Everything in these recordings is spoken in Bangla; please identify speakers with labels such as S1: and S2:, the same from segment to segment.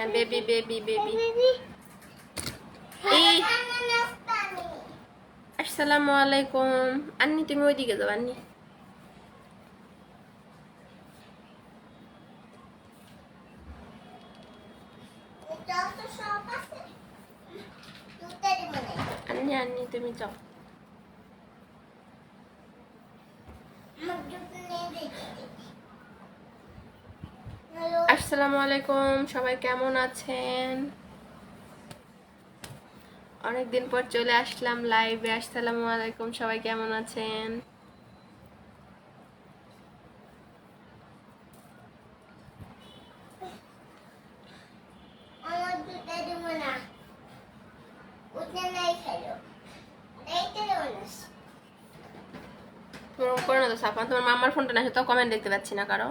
S1: হ্যাঁ বেবি বেবি বেবি। এই আসসালামু আলাইকুম। আন্নি তুমি ওইদিকে যাও আন্নি। আন্নি আন্নি তুমি যাও। আসসালামু আলাইকুম, সবাই কেমন আছেন? অনেকদিন পর চলে আসলাম লাইভে। আসসালামু আলাইকুম, সবাই কেমন আছেন? তোমার করে না তো সাফা, তোমার মামার ফোনটা না, তো কমেন্ট দেখতে পাচ্ছি না কারো।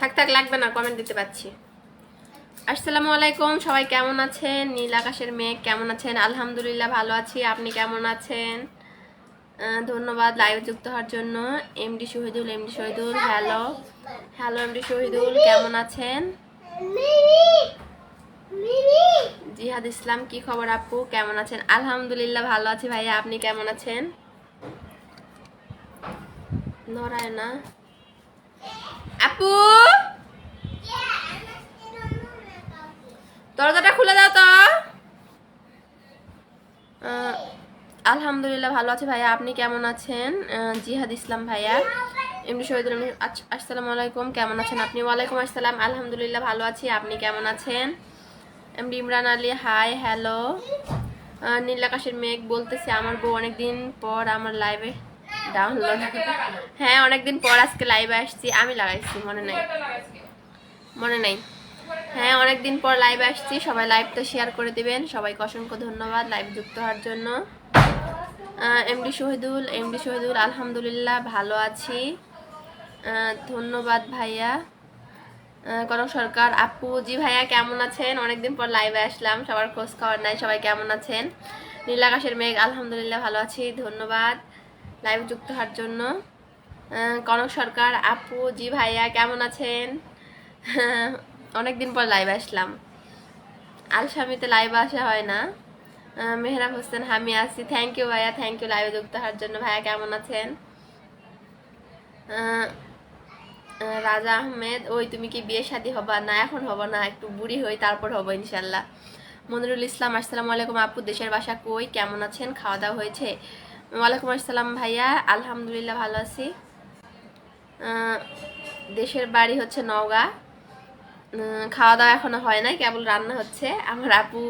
S1: থাক থাক লাগবে না, কমেন্ট দিতে পাচ্ছি। আসসালামু আলাইকুম, সবাই কেমন আছেন? নীল আকাশের মেঘ কেমন আছেন? আলহামদুলিল্লাহ ভালো আছি, আপনি কেমন আছেন? ধন্যবাদ লাইভে যুক্ত হওয়ার জন্য। MD Shahidul, MD Shahidul hello hello. MD Shahidul কেমন আছেন? জিহাদ ইসলাম কি খবর আপু, কেমন আছেন? আলহামদুলিল্লাহ ভালো আছি ভাইয়া, আপনি কেমন আছেন? নড়ায় না আপু, দরজাটা খুলে দাও তো। আলহামদুলিল্লাহ ভালো আছে ভাইয়া, আপনি কেমন আছেন? জিহাদ ইসলাম ভাইয়া। এমনি শহীদুল, আসসালামু আলাইকুম, কেমন আছেন আপনি? ওয়ালাইকুম আসসালাম, আলহামদুলিল্লাহ ভালো আছি, আপনি কেমন আছেন? MD Imran Ali hi hello. নীল আকাশের মেঘ বলতেছে আমার বউ অনেকদিন পর আমার লাইভে ডাউনলোড। হ্যাঁ অনেকদিন পর আজকে লাইভে আসছি, আমি লাগাইছি, মনে নাই মনে নাই। হ্যাঁ অনেকদিন পর লাইভে আসছি, সবাই লাইভটা শেয়ার করে দিবেন। সবাইকে অসংখ্য ধন্যবাদ লাইভ যুক্ত হওয়ার জন্য। এমডি শহীদুল, এমডি শহীদুল আলহামদুলিল্লাহ ভালো আছি, ধন্যবাদ ভাইয়া। কনক সরকার আপু, জি ভাইয়া কেমন আছেন? অনেকদিন পর লাইভে আসলাম, সবার খোঁজ খবর নাই, সবাই কেমন আছেন? নীল আকাশের মেঘ আলহামদুলিল্লাহ ভালো আছি, ধন্যবাদ লাইভ যুক্ত হওয়ার জন্য। কনক সরকার আপু, জি ভাইয়া কেমন আছেন? অনেকদিন পর লাইভে আসলাম, আলসামিতে লাইভে আসা হয় না। মেহরাব হোসেন আমি আছি, থ্যাংক ইউ ভাইয়া, থ্যাংক ইউ লাইভে যুক্ত হওয়ার জন্য। ভাইয়া কেমন আছেন? রাজা আহমেদ, ওই তুমি কি বিয়ে শাদী হবা? না এখন হবো না, একটু বুড়ি হই তারপর হবো ইনশাল্লাহ। মনিরুল ইসলাম আসসালামু আলাইকুম আপু, দেশের বাসা কই, কেমন আছেন, খাওয়া দাওয়া হয়েছে? ওয়ালাইকুম আসসালাম ভাইয়া, আলহামদুলিল্লাহ ভালো আছি। দেশের বাড়ি হচ্ছে নওগাঁ। খাওয়া দাওয়া এখনো হয় নাই, কেবল রান্না হচ্ছে। আমার আপু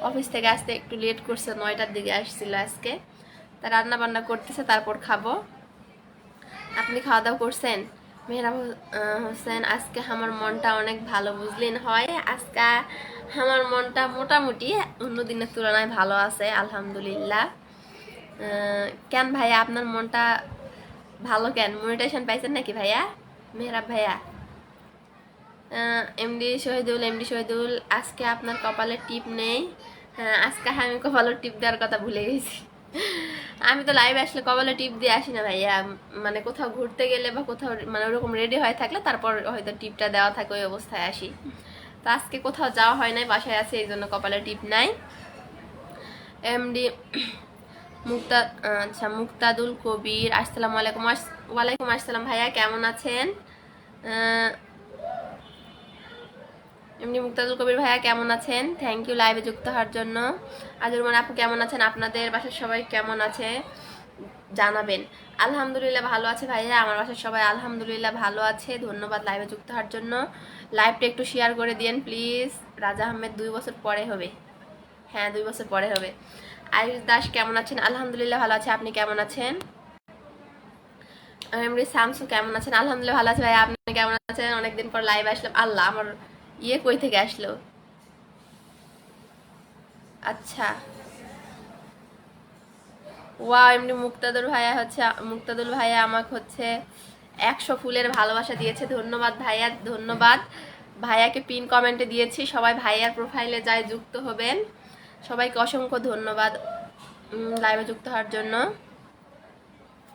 S1: অফিস থেকে আসতে একটু লেট করছে, 9টার দিকে আসছিল আজকে, তা রান্না বান্না করতেছে, তারপর খাবো। আপনি খাওয়া দাওয়া করছেন? মেহরাব হোসেন আজকে আমার মনটা অনেক ভালো বুঝলেন হয়, আজকে আমার মনটা মোটামুটি অন্য দিনের তুলনায় ভালো আছে আলহামদুলিল্লাহ। কেন ভাইয়া আপনার মনটা ভালো কেন, মনিটাইজেশন পাইছেন নাকি ভাইয়া? মেহরাব ভাইয়া। এমডি শহীদুল, এমডি শহীদুল আজকে আপনার কপালে টিপ নেই। হ্যাঁ আজকে আমি কপালের টিপ দেওয়ার কথা ভুলে গেছি। আমি তো লাইভে আসলে কপালে টিপ দিয়ে আসি না ভাইয়া, মানে কোথাও ঘুরতে গেলে বা কোথাও মানে ওরকম রেডি হয়ে থাকলে তারপর হয়তো টিপটা দেওয়া থাকে, ওই অবস্থায় আসি। তো আজকে কোথাও যাওয়া হয় নাই, বাসায় আছে, এই জন্য কপালে টিপ নাই। এমডি আচ্ছা মুক্তাদুল কবির আসসালামু আলাইকুম। ওয়ালাইকুম আসসালাম ভাইয়া, কেমন আছেন? এমনি মুক্তাদুল কবির ভাইয়া কেমন আছেন? থ্যাংক ইউ লাইভে যুক্ত হওয়ার জন্য। আজুরমান আপু কেমন আছেন? আপনাদের বাসার সবাই কেমন আছে জানাবেন। আলহামদুলিল্লাহ ভালো আছে ভাইয়া, আমার বাসার সবাই আলহামদুলিল্লাহ ভালো আছে, ধন্যবাদ লাইভে যুক্ত হওয়ার জন্য। লাইভটা একটু শেয়ার করে দিন প্লিজ। রাজা আহমেদ 2 বছর পরে হবে, হ্যাঁ 2 বছর পরে হবে। আয়ুষ দাস কেমন আছেন? আলহামদুলিল্লাহ ভালো আছে, আপনি কেমন আছেন? এমনি শামসু কেমন আছেন? আলহামদুলিল্লাহ ভালো আছে ভাইয়া, আপনি কেমন আছেন? অনেকদিন পর লাইভে আসলাম। আল্লাহ আমার কই থেকে আসলো? আচ্ছা ওয়া এমনি মুক্তাদুল ভাইয়া আমাকে হচ্ছে 100 ফুলের ভালোবাসা দিয়েছে, ধন্যবাদ ভাইয়া, ধন্যবাদ ভাইয়াকে পিন কমেন্টে দিয়েছি, সবাই ভাইয়ার প্রোফাইলে যায় যুক্ত হবেন। সবাইকে অসংখ্য ধন্যবাদ লাইভে যুক্ত হওয়ার জন্য।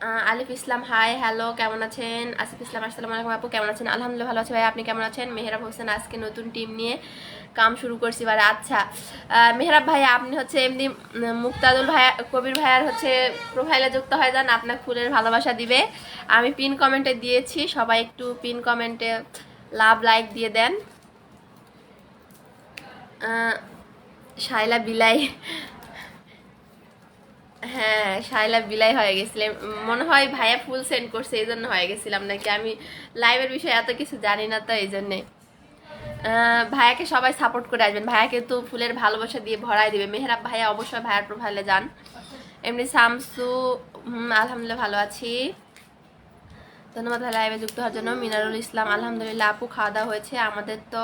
S1: আলিফ ইসলাম হাই হ্যালো, কেমন আছেন? আসিফ ইসলাম আসসালামু আলাইকুম আপু, কেমন আছেন? আলহামদুলিল্লাহ ভালো আছি ভাই, আপনি কেমন আছেন? মেহরাব হোসেন আজকে নতুন টিম নিয়ে কাম শুরু করছি এবারে। আচ্ছা মেহরাব ভাইয়া, আপনি হচ্ছে এমনি মুক্তাদুল ভাইয়া কবির ভাইয়ার হচ্ছে প্রোফাইলে যুক্ত হয়ে যান, আপনার ফুলের ভালোবাসা দিবে। আমি পিন কমেন্টে দিয়েছি, সবাই একটু পিন কমেন্টে লাভ লাইক দিয়ে দেন। শাইলা বিলাই, হ্যাঁ শাইলা বিলাই হয়ে গেছিলাম মনে হয়, ভাইয়া ফুল সেন্ড করছে এই জন্য হয়ে গেছিলাম নাকি, আমি লাইভের বিষয়ে এত কিছু জানি না তো এই জন্যে। ভাইয়াকে সবাই সাপোর্ট করে আসবেন, ভাইয়াকে তো ফুলের ভালোবাসা দিয়ে ভরাই দিবে। মেহরাব ভাইয়া অবশ্যই ভাইয়ার প্রোফাইলে যান। এমনি শামসু, আলহামদুলিল্লাহ ভালো আছি, ধন্যবাদ ভাই লাইভে যুক্ত হওয়ার জন্য। মিনারুল ইসলাম আলহামদুলিল্লাহ আপু, খাওয়া দাওয়া হয়েছে? আমাদের তো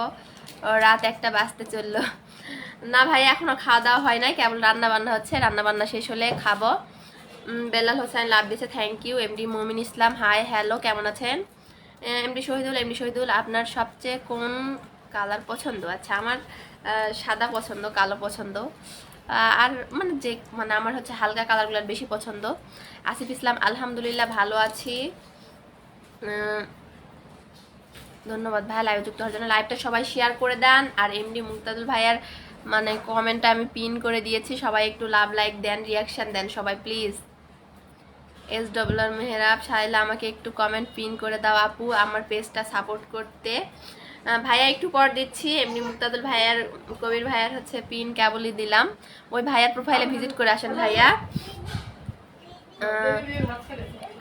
S1: রাত 1টা বাজতে চললো। না ভাই এখনো খাওয়া দাওয়া হয় নাই, কেবল রান্না বান্না হচ্ছে, রান্না বান্না শেষ হলে খাবো। বেলাল হোসেন লাভ দিয়েছে, থ্যাংক ইউ। এমডি মুমিন ইসলাম হাই হ্যালো, কেমন আছেন? এমডি শহীদুল আপনার সবচেয়ে কোন কালার পছন্দ? আচ্ছা আমার সাদা পছন্দ, কালো পছন্দ, আর মানে যে মানে আমার হচ্ছে হালকা কালারগুলো বেশি পছন্দ। আসিফ ইসলাম আলহামদুলিল্লাহ ভালো আছি, ধন্যবাদ ভাই লাইভে যুক্ত হওয়ার জন্য। লাইভটা সবাই শেয়ার করে দেন, আর এমডি মুক্তাদুল ভাইয়ার মানে কমেন্টটা আমি পিন করে দিয়েছি, সবাই একটু লাভ লাইক দেন, রিয়াকশন দেন সবাই প্লিজ। SWR মেহরাব শাইলা আমাকে একটু কমেন্ট পিন করে দাও আপু, আমার পেজটা সাপোর্ট করতে। ভাইয়া একটু পর দিচ্ছি, এমনি মুক্তাদুল ভাইয়ার কবির ভাইয়ার হচ্ছে পিন কেবলই দিলাম, ওই ভাইয়ার প্রোফাইলে ভিজিট করে আসেন ভাইয়া।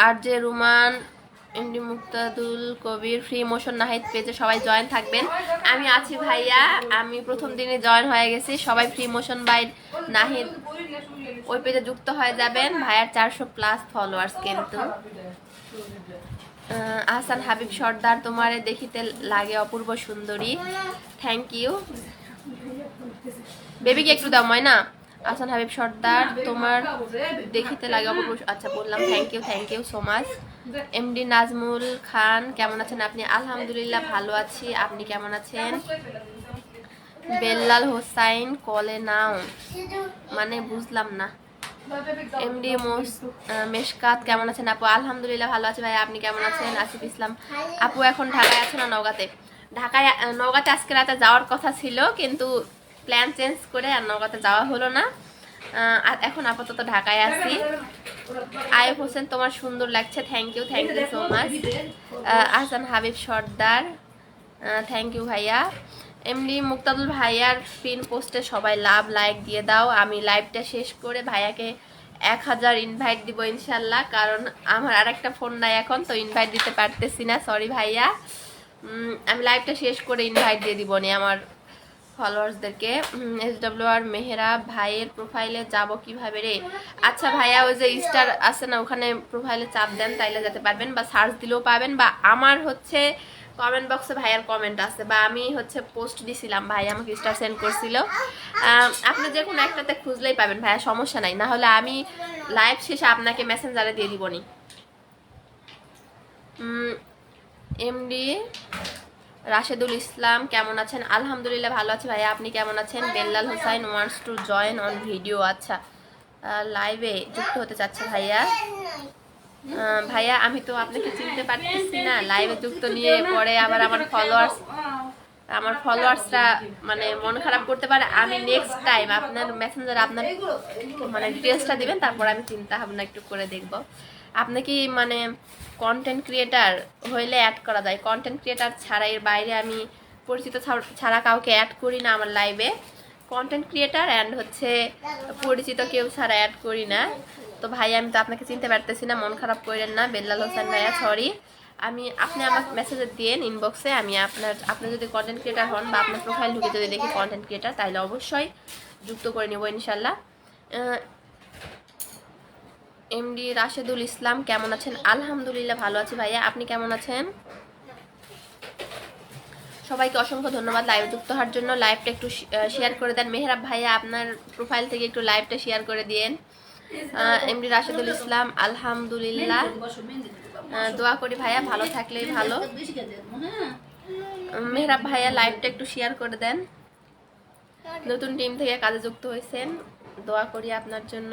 S1: আর যে রুমান, এমডি মুক্তাদুল কবির ফ্রি মোশন নাহিদ পেজে সবাই জয়েন থাকবেন। আমি আছি ভাইয়া, আমি প্রথম দিনে জয়েন হয়ে গেছি, সবাই ফ্রি মোশন বাই নাহিদ ওই পেজে যুক্ত হয়ে যাবেন। ভাইয়ার 400+ ফলোয়ার্স কিন্তু। আহসান হাবিব সর্দার, তোমারে দেখিতে লাগে অপূর্ব সুন্দরী, থ্যাংক ইউ। বেবিকে একটু দাও ময়না। আহসান হাবিব সর্দার, তোমার দেখিতে লাগে অপূর্ব, আচ্ছা বললাম, thank you so much. MD Nazmul Khan, কেমন আছেন আপনি? আলহামদুলিল্লাহ ভালো আছি, আপনি কেমন আছেন? বেল্লাল হোসাইন কলে নাও মানে বুঝলাম না। এমডি মেশকাত, কেমন আছেন আপু? আলহামদুলিল্লাহ ভালো আছি ভাই, আপনি কেমন আছেন? আসিফ ইসলাম আপু এখন ঢাকায় আছেন না নওগাঁতে? নওগাঁতে আজকে রাতে যাওয়ার কথা ছিল, কিন্তু প্ল্যান চেঞ্জ করে আর নওগাঁতে যাওয়া হলো না, আর এখন আপাতত ঢাকায় আছি। আয়ুব হোসেন, তোমার সুন্দর লাগছে, thank you so much. Ahsan Habib Sardar, thank you ভাইয়া। এমনি মুক্তাদুল ভাইয়ার পিন পোস্টে সবাই লাভ লাইক দিয়ে দাও, আমি লাইভটা শেষ করে ভাইয়াকে 1000 ইনভাইট দিব ইনশাল্লাহ, কারণ আমার আরেকটা ফোন নাই এখন, তো ইনভাইট দিতে পারতেছি না, সরি ভাইয়া। আমি লাইভটা শেষ করে ইনভাইট দিয়ে দিব নি আমার ফলোয়ার্সদেরকে। SWR মেহরাব ভাইয়ের প্রোফাইলে যাব কিভাবে রে? আচ্ছা ভাইয়া, ওই যে স্টার আছে না, ওখানে প্রোফাইলে চাপ দেন, তাইলে যেতে পারবেন, বা সার্চ দিলেও পাবেন, বা আমার হচ্ছে কমেন্ট বক্সে ভাইয়ার কমেন্ট আছে, বা আমি হচ্ছে পোস্ট দিছিলাম, ভাই আমাকে স্টার সেন্ড করছিল, আপনি যে কোনো একটাতে খুঁজলেই পাবেন ভাইয়া, সমস্যা নাই, না হলে আমি লাইভ শেষে আপনাকে মেসেঞ্জারে দিয়ে দিবনি। এমডি রাশেদুল ইসলাম, কেমন আছেন? আলহামদুলিল্লাহ ভালো আছি ভাইয়া, আপনি কেমন আছেন? Bellal Hossain wants to join on video, আচ্ছা লাইভে যুক্ত হতে চাচ্ছে ভাইয়া। ভাইয়া আমি তো আপনাকে চিনতে পারতেছি না, লাইভে যুক্ত নিয়ে পরে আবার আমার ফলোয়ার্সরা মানে মন খারাপ করতে পারে, আমি নেক্সট টাইম আপনার মেসেঞ্জার আপনার মানে ডিটেলসটা দিবেন, তারপর আমি চিন্তা ভাবনা একটু করে দেখব। আপনি কি মানে কন্টেন্ট ক্রিয়েটার হইলে অ্যাড করা যায়, কন্টেন্ট ক্রিয়েটার ছাড়া এর বাইরে আমি পরিচিত ছাড়া কাউকে অ্যাড করি না আমার লাইভে, কন্টেন্ট ক্রিয়েটার অ্যান্ড হচ্ছে পরিচিত কেউ ছাড়া অ্যাড করি না। তো ভাই আমি তো আপনাকে চিনতে পারতেছি না, মন খারাপ করেন না বেল্লাল হোসেন ভাইয়া, সরি। আপনি আমাকে মেসেজ দিয়েন ইনবক্সে, আমি আপনি যদি কন্টেন্ট ক্রিয়েটার হন বা আপনার প্রোফাইল ঢুকে যদি দেখি কন্টেন্ট ক্রিয়েটার, তাহলে অবশ্যই যুক্ত করে নেব ইনশাল্লাহ। এমডি রাশেদুল ইসলাম, কেমন আছেন? আলহামদুলিল্লাহ ভালো আছি ভাইয়া, আপনি কেমন আছেন? সবাইকে অসংখ্য ধন্যবাদ লাইভে যুক্ত হওয়ার জন্য, লাইভটা একটু শেয়ার করে দেন। মেহরাব ভাইয়া আপনার প্রোফাইল থেকে একটু লাইভটা শেয়ার করে দিয়েন। এমডি রাশেদুল ইসলাম, আলহামদুলিল্লাহ, দোয়া করি ভাইয়া ভালো থাকলেই ভালো। মেহরাব ভাইয়া লাইভটা একটু শেয়ার করে দেন, নতুন টিম থেকে কাজে যুক্ত হয়েছেন, দোয়া করি আপনার জন্য।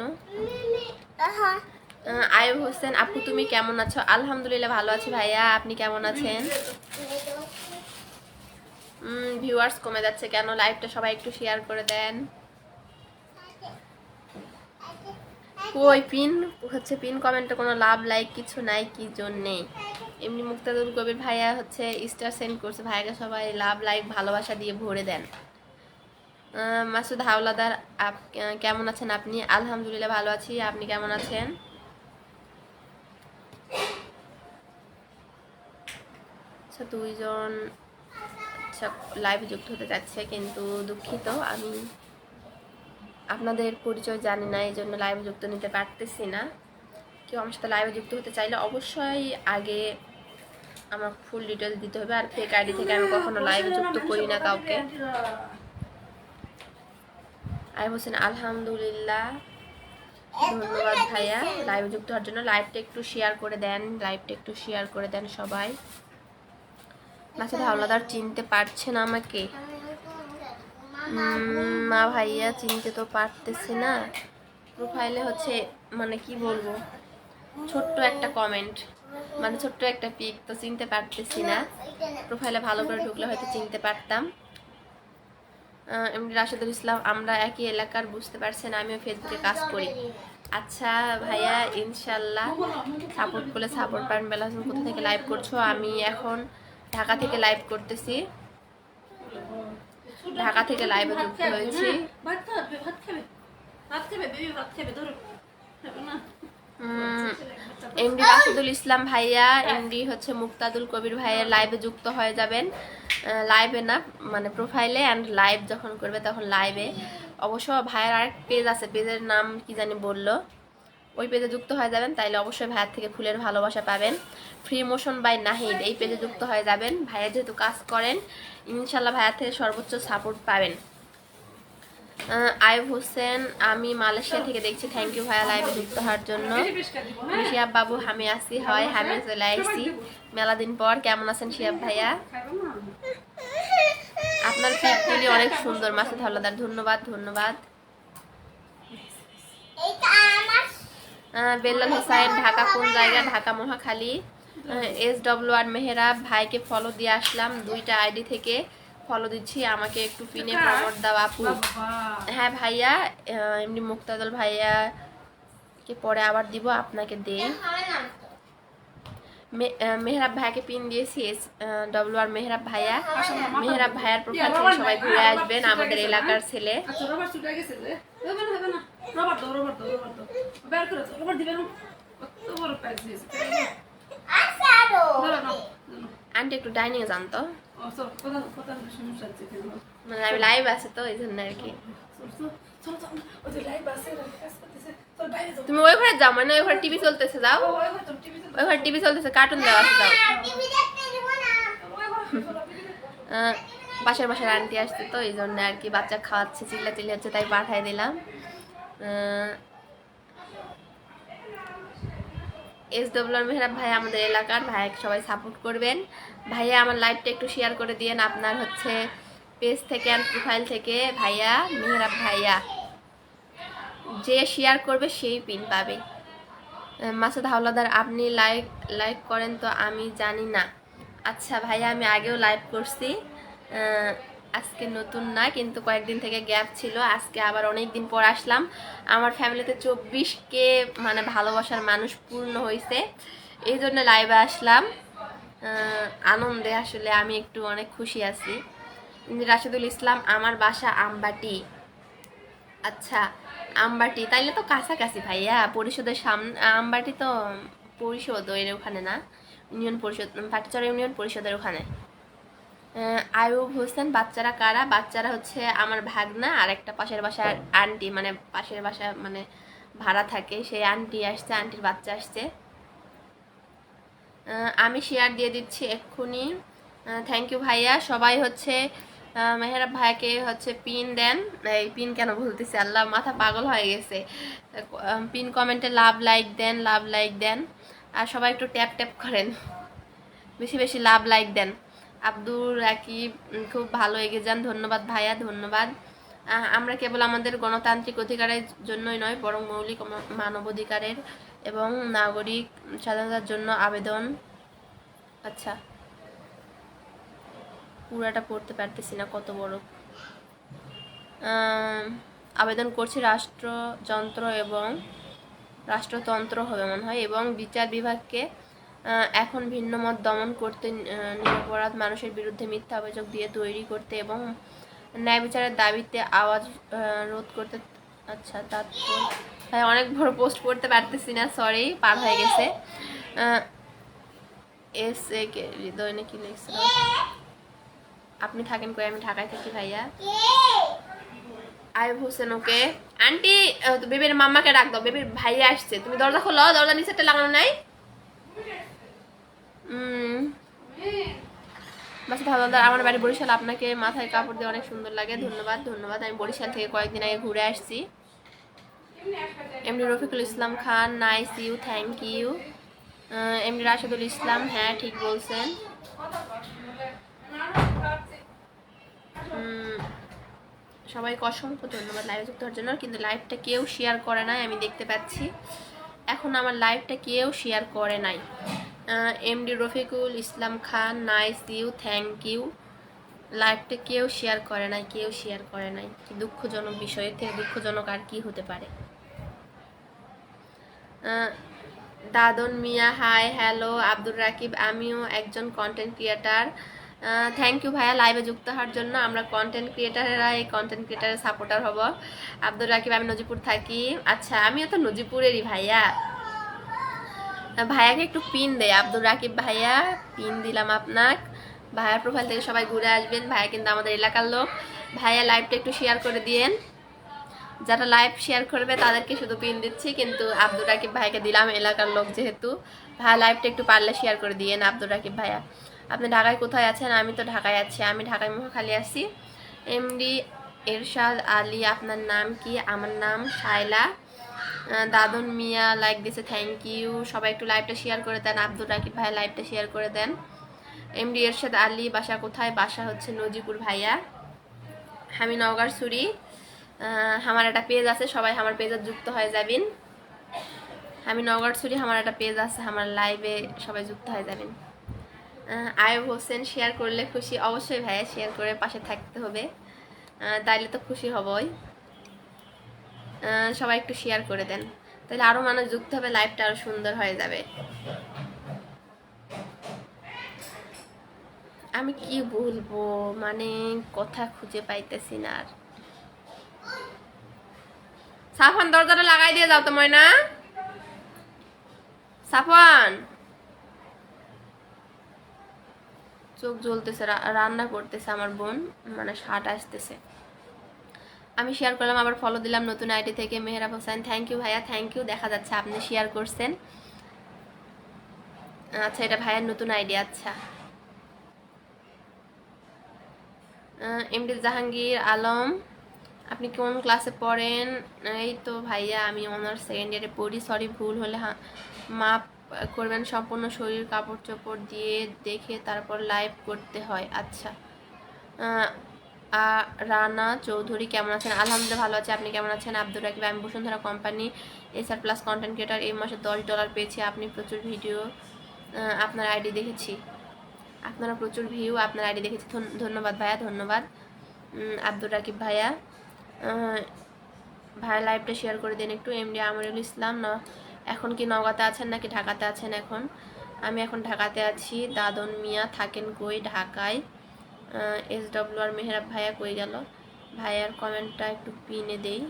S1: আয়ুব হোসেন, আপু তুমি কেমন আছো? আলহামদুলিল্লাহ ভালো আছি ভাইয়া, আপনি কেমন আছেন? ভিউয়ার্স কমে যাচ্ছে কেন? লাইভটা সবাই একটু শেয়ার করে দেন। ওই পিন হচ্ছে পিন কমেন্টে কোনো লাভ লাইক কিছু নাই, কি জন্যে? এমনি মুক্তাদুল কবির ভাইয়া হচ্ছে স্টার সেন্ড করছে, ভাইয়াকে সবাই লাভ লাইক ভালোবাসা দিয়ে ভরে দেন। মাসুদ হাওলাদার, কেমন আছেন আপনি? আলহামদুলিল্লাহ ভালো আছি, আপনি কেমন আছেন? আচ্ছা, দুইজন আচ্ছা লাইভে যুক্ত হতে যাচ্ছে, কিন্তু দুঃখিত আমি আপনাদের পরিচয় জানি না, এই জন্য লাইভে যুক্ত নিতে পারতেছি না। কেউ আমার সাথে লাইভে যুক্ত হতে চাইলে অবশ্যই আগে আমার ফুল ডিটেলস দিতে হবে, আর ফেক আইডি থেকে আমি কখনো লাইভে যুক্ত করি না কাউকে। আইব হোসেন, আলহামদুলিল্লাহ, ধন্যবাদ ভাইয়া লাইভে যুক্ত হওয়ার জন্য। লাইভটা একটু শেয়ার করে দেন, লাইভটা একটু শেয়ার করে দেন সবাই। মাসুদ হাওলাদার, চিনতে পারছেন আমাকে? না ভাইয়া, চিনতে তো পারতেছি না। প্রোফাইলে হচ্ছে মানে কি বলবো, ছোট্ট একটা কমেন্ট, মানে ছোট্ট একটা পিক, তো চিনতে পারতেছি না। প্রোফাইলে ভালো করে ঢুকলে হয়তো চিনতে পারতাম। এমনি রাশেদুল ইসলাম, আমরা একই এলাকার, বুঝতে পারছেন আমিও ফেসবুকে কাজ করি। আচ্ছা ভাইয়া, ইনশাল্লাহ সাপোর্ট করলে সাপোর্ট পাবেন। বেলা কোথা থেকে লাইভ করছো? আমি এখন ঢাকা থেকে লাইভ করতেছি, ঢাকা থেকে লাইভে যুক্ত হয়েছি। এমডি রাশেদুল ইসলাম ভাইয়া, এমডি হচ্ছে মুক্তাদুল কবির ভাইয়ের লাইভে যুক্ত হয়ে যাবেন। লাইভে না, মানে প্রোফাইলে, অ্যান্ড লাইভ যখন করবে তখন লাইভে। অবশ্য ভাইয়ের আরেক পেজ আছে, পেজের নাম কি জানি বললো, ওই পেজে যুক্ত হয়ে যাবেন, তাইলে অবশ্যই ভাইয়ের থেকে ফুলের ভালোবাসা পাবেন। ফ্রি মোশন বাই নাহিদ, এই পেজে যুক্ত হয়ে যাবেন। ভাইয়া যেহেতু কাজ করেন, ইনশাল্লাহ ভাইয়ার থেকে সর্বোচ্চ সাপোর্ট পাবেন। আইব হোসেন, আমি মালয়েশিয়া থেকে দেখছি, থ্যাংক ইউ ভাইয়া লাইভে যুক্ত হওয়ার জন্য। শিয়াব বাবু, আমি আসি, হয় আমি চলে আসছি মেলা দিন পর। কেমন আছেন শিয়াব ভাইয়া? আপনার পিকগুলি অনেক সুন্দর। মাসুদ হাওলাদার, ধন্যবাদ ধন্যবাদ। বেল্লাল হোসাইন, ঢাকা কোন জায়গা? ঢাকা মহাখালী। SWR মেহরাব ভাইকে ফলো দিয়ে আসলাম, 2টা আইডি থেকে ফলো দিচ্ছি, আমাকে একটু পিনে প্রমোট দাও আপু। হ্যাঁ ভাইয়া, এমনি মুক্তাদল ভাইয়া কে পরে আবার দিব, আপনাকে দেই। মেহরাব ভাইয়াকে পিন দিয়েছি, SWR মেহরাব ভাইয়া। মেহরাব ভাইয়ার প্রোফাইল থেকে সবাই ঘুরে আসবেন, আমাদের এলাকার ছেলে। আন্টি একটু ডাইনিং এ জানতো, মানে আমি লাইভ আছে তো এই জন্য আর কি। তুমি ওই ঘরে যাও, মানে ওই ঘরে টিভি চলতেছে, যাও ওই ঘরে টিভি চলতেছে, কার্টুন দেওয়া আছে, যাও। পাশের বাসার আন্টি আসছে তো এই জন্য আর কি, বাচ্চা খাওয়াচ্ছে, চিল্লাচিল্লি হচ্ছে, তাই পাঠাই দিলাম। SWR মেহরাব ভাই আমাদের এলাকার, ভাইয়াকে সবাই সাপোর্ট করবেন। ভাইয়া আমার লাইভটা একটু শেয়ার করে দিয়েন আপনার হচ্ছে পেজ থেকে আর প্রোফাইল থেকে। ভাইয়া মেহরাব ভাইয়া, যে শেয়ার করবে সেই পিন পাবে। মাসুদ হাওলাদার, আপনি লাইভ করেন তো? আমি জানি না। আচ্ছা ভাইয়া, আমি আগেও লাইভ করছি, আজকে নতুন না, কিন্তু কয়েকদিন থেকে গ্যাপ ছিল, আজকে আবার অনেক দিন পর আসলাম। আমার ফ্যামিলিতে 24K মানে ভালোবাসার মানুষ পূর্ণ হয়েছে, এই জন্য লাইভে আসলাম। আনন্দে আসলে আমি একটু অনেক খুশি আছি। রাশেদুল ইসলাম, আমার বাসা আমবাটি। আচ্ছা আমবাটি, তাইলে তো কাছাকাছি ভাইয়া, পরিষদের সামনে আমবাটি তো, পরিষদ এর ওখানে না, ইউনিয়ন পরিষদ, পাটিচরা ইউনিয়ন পরিষদের ওখানে। আয়ুব হোসেন, বাচ্চারা কারা? বাচ্চারা হচ্ছে আমার ভাগনা আর একটা পাশের বাসার আন্টি, মানে পাশের বাসা মানে ভাড়া থাকে, সেই আন্টি আসছে, আন্টির বাচ্চা আসছে। আমি শেয়ার দিয়ে দিচ্ছি এক্ষুনি। থ্যাংক ইউ ভাইয়া। সবাই হচ্ছে মেহরাব ভাইকে হচ্ছে পিন দেন, এই পিন কেন বলতেছি, আল্লাহ মাথা পাগল হয়ে গেছে। পিন কমেন্টে লাভ লাইক দেন, লাভ লাইক দেন, আর সবাই একটু ট্যাপ ট্যাপ করেন, বেশি বেশি লাভ লাইক দেন। আব্দুর রাকিব, খুব ভালো এগিয়ে যান, ধন্যবাদ ভাইয়া ধন্যবাদ। আমরা কেবল আমাদের গণতান্ত্রিক অধিকারের জন্যই নয়, বরং মৌলিক মানবাধিকারের এবং নাগরিক স্বাধীনতার জন্য আবেদন। আচ্ছা, পুরাটা পড়তে পারতেছি না, কত বড়। আবেদন করছি রাষ্ট্রতন্ত্র হবে মনে হয়, এবং বিচার বিভাগকে এখন ভিন্ন মত দমন করতে, নিরপরাধ মানুষের বিরুদ্ধে মিথ্যা অভিযোগ দিয়ে তৈরি করতে এবং ন্যায় বিচারের দাবিতে আওয়াজ রোধ করতে। আচ্ছা, তারপর ভাই অনেক বড় পোস্ট করতে পারতেছি না, সরি, পার হয়ে গেছে। এস এ কে হৃদয় নাকি লিখছিল। আপনি থাকেন কই? আমি ঢাকায় থাকি ভাইয়া। আইব হোসেন, ওকে। আন্টি, বেবির মাম্মাকে ডাক দাও, বেবির ভাইয়া আসছে। তুমি দরজা খোলো, দরজা নিচেরটা লাগানো নাই। বাস হাওলাদার, আমার বাড়ি বরিশাল, আপনাকে মাথায় কাপড় দিয়ে অনেক সুন্দর লাগে। ধন্যবাদ ধন্যবাদ। আমি বরিশাল থেকে কয়েকদিন আগে ঘুরে আসছি। MD Rafiqul Islam Khan, nice you, thank you. MD Rashedul Islam, হ্যাঁ ঠিক বলছেন। সবাইকে অসংখ্য ধন্যবাদ লাইভে যুক্ত হওয়ার জন্য, কিন্তু লাইভটা কেউ শেয়ার করে নাই, আমি দেখতে পাচ্ছি এখন আমার লাইভটা কেউ শেয়ার করে নাই। MD Rafiqul Islam Khan, nice you, thank you. লাইভটা কেউ শেয়ার করে নাই, কেউ শেয়ার করে নাই, কি দুঃখজনক বিষয়। এর থেকে দুঃখজনক আর কি হতে পারে। দাদন মিয়া, হাই, হ্যালো। আব্দুর রাকিব, আমিও একজন কন্টেন্ট ক্রিয়েটার। থ্যাংক ইউ ভাইয়া লাইভে যুক্ত হওয়ার জন্য। আমরা কন্টেন্ট ক্রিয়েটারেরা এই কন্টেন্ট ক্রিয়েটারের সাপোর্টার হব। আব্দুর রাকিব, আমি নজিপুর থাকি। আচ্ছা, আমিও তো নজিপুরেরই ভাইয়া। ভাইয়াকে একটু পিন দেয় আব্দুর রাকিব ভাইয়া, পিন দিলাম আপনার। ভাইয়ার প্রোফাইল থেকে সবাই ঘুরে আসবেন, ভাইয়া কিন্তু আমাদের এলাকার লোক। ভাইয়া লাইভটা একটু শেয়ার করে দিয়েন। যারা লাইভ শেয়ার করবে তাদেরকে শুধু পিন দিচ্ছি, কিন্তু আব্দুর রাকিব ভাইকে দিলাম, এলাকার লোক যেহেতু। ভাইয়া লাইভটা একটু পারলে শেয়ার করে দিয়েন। আব্দুর রাকিব ভাইয়া, আপনি ঢাকায় কোথায় আছেন? আমি তো ঢাকায় আছি, আমি ঢাকায় মহাখালী আছি। এমডি এরশাদ আলী, আপনার নাম কি? আমার নাম শায়লা। দাদন মিয়া লাইক দিছে, থ্যাংক ইউ। সবাই একটু লাইভটা শেয়ার করে দেন। আব্দুর রাকিব ভাইয়া লাইভটা শেয়ার করে দেন। এমডি এরশাদ আলী, বাসা কোথায়? বাসা হচ্ছে নজিপুর ভাইয়া। আমি নওগাঁর সুরি। আমার একটা পেজ আছে, সবাই আমার পেজে যুক্ত হয়ে যাবেন। আমি নওগাঁর সুরি, আমার একটা পেজ আছে, আমার লাইভে সবাই যুক্ত হয়ে যাবেন। আয়ব হোসেন, শেয়ার করলে খুশি। অবশ্যই ভাইয়া, শেয়ার করে পাশে থাকতে হবে, তাইলে তো খুশি হবই। সবাই একটু শেয়ার করে দেন, তাহলে আরো মানুষ যুক্ত হবে, লাইভটা আরো সুন্দর হয়ে যাবে। আমি কি বলবো, মানে কথা খুঁজে পাইতেছি না আর। সাফান, দরজাটা লাগাই দিয়ে যাও তো ময়না। সাফান, চোখ জ্বলতেছে, রান্না করতেছে আমার বোন, মানে শার্ট আসতেছে। আমি শেয়ার করলাম, আবার ফলো দিলাম নতুন আইডি থেকে, মেহরাব হোসেন, থ্যাংক ইউ ভাইয়া, থ্যাংক ইউ। দেখা যাচ্ছে আপনি শেয়ার করছেন। আচ্ছা, এটা ভাইয়ার নতুন আইডি। আচ্ছা, এমডি জাহাঙ্গীর আলম, আপনি কোন ক্লাসে পড়েন? এই তো ভাইয়া, আমি অনার্স সেকেন্ড ইয়ারে পড়ি। সরি, ভুল হলে মাপ করবেন। সম্পূর্ণ শরীর কাপড় চোপড় দিয়ে দেখে তারপর লাইভ করতে হয়। আচ্ছা। রানা চৌধুরী, কেমন আছেন? আলহামদুলিল্লাহ ভালো আছে, আপনি কেমন আছেন? আব্দুর রাকিব, আমি Bashundhara company SR plus content creator, এই মাসে $10 পেয়েছি। আপনি প্রচুর ভিডিও, আপনার আইডি দেখেছি, আপনারা প্রচুর ভিউ, আপনার আইডি দেখেছি। ধন্যবাদ ভাইয়া, ধন্যবাদ। আব্দুর রাকিব ভাইয়া, ভাইয়া লাইভটা শেয়ার করে দিন একটু। এমডি আমরুল ইসলাম, এখন কি নওগাঁতে আছেন নাকি ঢাকাতে আছেন? এখন আমি এখন ঢাকাতে আছি। দাদন মিয়া, থাকেন কই? ঢাকায়। SW আর মেহরাব ভাইয়া কই গেল? ভাইয়ার কমেন্টটা একটু পিনে দেই।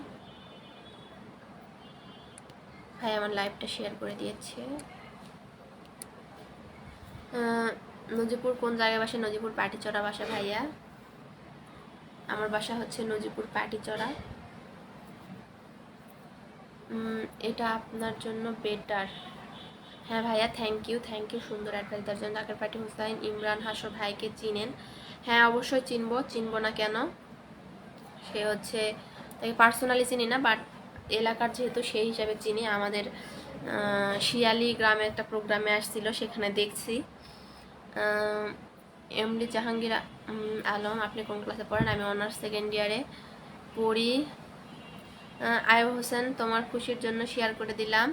S1: ভাই আমার লাইভটা শেয়ার করে দিয়েছে। নজিপুর কোন জায়গায় বাসা? নজিপুর পাটিচড়া বাসা ভাইয়া, আমার বাসা হচ্ছে নজিপুর পাটিচড়া। এটা আপনার জন্য বেটার। হ্যাঁ ভাইয়া, থ্যাংক ইউ, থ্যাংক ইউ সুন্দর অ্যাডভাইস দেওয়ার জন্য। ঢাকার পাটি হুসাইন ইমরান হাসর ভাইকে চিনেন? হ্যাঁ অবশ্যই চিনবো, চিনবো না কেন। সে হচ্ছে, তাকে পার্সোনালি চিনি না, বাট এলাকার যেহেতু সেই হিসাবে চিনি। আমাদের শিয়ালি গ্রামে একটা প্রোগ্রামে আসছিল, সেখানে দেখছি। এমডি জাহাঙ্গীর আলম, আপনি কোন ক্লাসে পড়েন? আমি অনার্স সেকেন্ড ইয়ারে পড়ি। আয়ব হোসেন, তোমার খুশির জন্য শেয়ার করে দিলাম।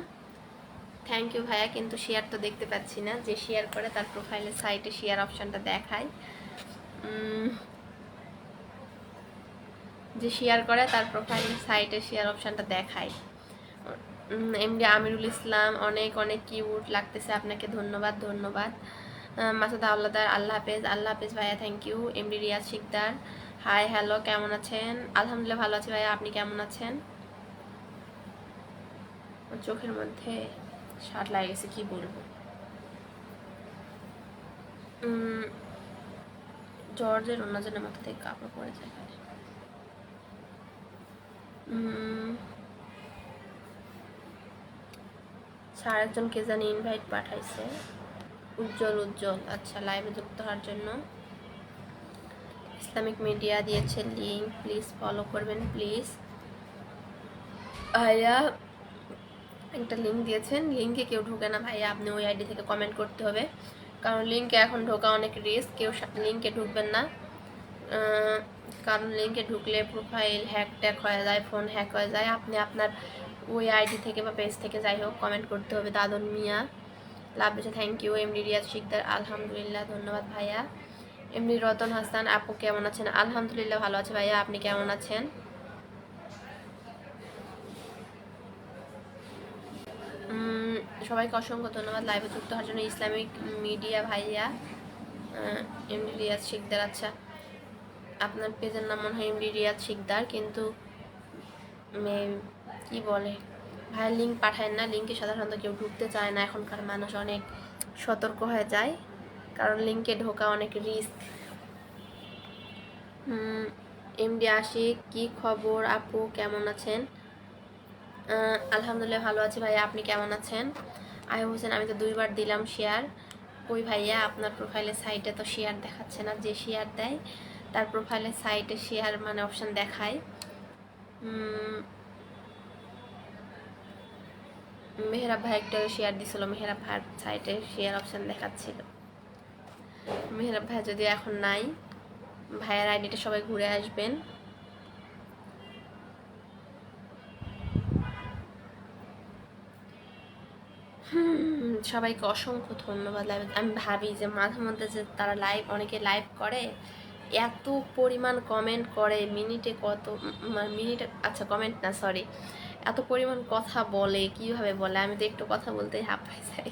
S1: থ্যাংক ইউ ভাইয়া, কিন্তু শেয়ার তো দেখতে পাচ্ছি না। যে শেয়ার করে তার প্রোফাইলের সাইটে শেয়ার অপশানটা দেখায়। যে শেয়ার করে তার প্রোফাইলের সাইটে শেয়ার অপশানটা দেখায়। এমডি আমিরুল ইসলাম, অনেক অনেক কিউট লাগতেছে আপনাকে, ধন্যবাদ ধন্যবাদ। মাসুদ হাওলাদার, আল্লাহ হাফেজ। আল্লাহ হাফেজ ভাইয়া, thank you. MD Riaz Sikdar, hi hello, কেমন আছেন? আলহামদুলিল্লাহ ভালো আছি ভাইয়া, আপনি কেমন আছেন? চোখের মধ্যে শার্ট লাগে গেছে, কি বলবো। জর্জের অন্যজনের মাথা থেকে কাপড় পরে যায়। স্যার একজন কে জানি ইনভাইট পাঠাইছে, উজ্জ্বল উজ্জ্বল, আচ্ছা লাইভে যুক্ত হওয়ার জন্য। ইসলামিক মিডিয়া দিয়েছে লিঙ্ক, প্লিজ ফলো করবেন প্লিজ। ভাইয়া একটা লিঙ্ক দিয়েছেন, লিঙ্কে কেউ ঢোকে না ভাইয়া, আপনি ওই আইডি থেকে কমেন্ট করতে হবে, কারণ লিঙ্কে এখন ঢোকা অনেক রিস্ক। কেউ লিঙ্কে ঢুকবেন না, কারণ লিঙ্কে ঢুকলে প্রোফাইল হ্যাক ট্যাক হয়ে যায়, ফোন হ্যাক হয়ে যায়। আপনি আপনার ওই আইডি থেকে বা পেজ থেকে যাই হোক কমেন্ট করতে হবে। দাদন মিয়া লাভ দিয়েছে, thank you. MD Riaz Sikdar, আলহামদুলিল্লাহ ধন্যবাদ ভাইয়া। এমডি রতন হাসান, আপু কেমন আছেন? আলহামদুলিল্লাহ ভালো আছে ভাইয়া, আপনি কেমন আছেন? সবাইকে অসংখ্য ধন্যবাদ লাইভে যুক্ত হওয়ার জন্য। ইসলামিক মিডিয়া ভাইয়া, এমডি রিয়াজ শিকদার, আচ্ছা আপনার পেজের নাম মনে হয় এমডি রিয়াজ শিকদার, কিন্তু কি বলে ভাইয়ের লিঙ্ক পাঠায় না, লিঙ্কে সাধারণত কেউ ঢুকতে চায় না, এখনকার মানুষ অনেক সতর্ক হয়ে যায়, কারণ লিঙ্কে ঢোকা অনেক রিস্ক। এমডি আশিক, কি খবর আপু, কেমন আছেন? আলহামদুলিল্লাহ ভালো আছি ভাইয়া, আপনি কেমন আছেন? আয়ুব হোসেন, আমি তো 2বার দিলাম শেয়ার। ওই ভাইয়া আপনার প্রোফাইলের সাইটে তো শেয়ার দেখাচ্ছে না, যে শেয়ার দেয় তার প্রোফাইলের সাইটে শেয়ার মানে অপশান দেখায়। মেহরাব ভাই একটা শেয়ার দিছিল, মেহরাব ভাইয়ের সাইটে শেয়ার অপশান দেখাচ্ছিল। মেহরাব ভাই যদি এখন নাই, ভাইয়ের আইডিটা সবাই ঘুরে আসবেন। সবাইকে অসংখ্য ধন্যবাদ লাইভ। আমি ভাবি যে মাঝে মধ্যে যে তারা লাইভ, অনেকে লাইভ করে এত পরিমাণ কমেন্ট করে, মিনিটে কত মিনিটে, আচ্ছা কমেন্ট না সরি, এত পরিমাণ কথা বলে, কিভাবে বলে, আমি তো একটু কথা বলতেই হাঁপাই যাই।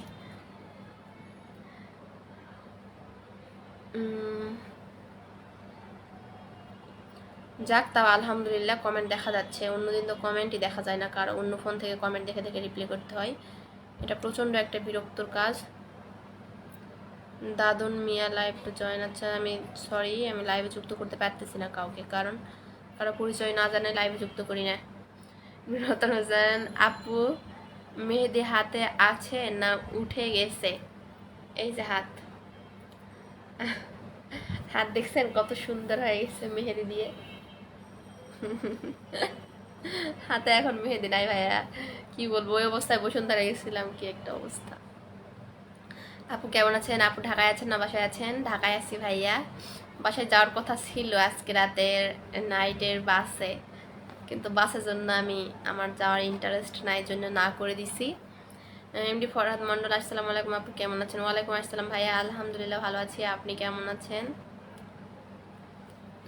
S1: যাক, তাও আলহামদুলিল্লাহ কমেন্ট দেখা যাচ্ছে। অন্যদিন তো কমেন্টই দেখা যায় না, কারণ অন্য ফোন থেকে কমেন্ট দেখে দেখে রিপ্লাই করতে হয়, এটা প্রচণ্ড একটা বিরক্তর কাজ। দাদন মিয়া লাইভ জয়েন, আচ্ছা আমি সরি, আমি লাইভে যুক্ত করতে পারতেছি না কাউকে, কারণ কারো পরিচয় না জানে লাইভে যুক্ত করি না। রতন হোসেন, আপু মেহেদি হাতে আছে না উঠে গেছে? এই যে হাত, হাত দেখছেন কত সুন্দর হয়ে গেছে মেহেদি দিয়ে। হাতে এখন মেহেদি নাই ভাইয়া, কি বলবো, ওই অবস্থায় বসুন্ধরা গেছিলাম, কি একটা অবস্থা। আপু কেমন আছেন? আপু ঢাকায় আছেন না বাসায় আছেন? ঢাকায় আছি ভাইয়া, বাসায় যাওয়ার কথা ছিল আজকে রাতের নাইটের বাসে, কিন্তু বাসের জন্য আমি আমার যাওয়ার ইন্টারেস্ট নাই, জন্য না করে দিছি। এমডি ফরহাদ মন্ডল, আসসালামু আলাইকুম আপু কেমন আছেন? ওয়ালাইকুম আসসালাম ভাইয়া, আলহামদুলিল্লাহ ভালো আছি, আপনি কেমন আছেন?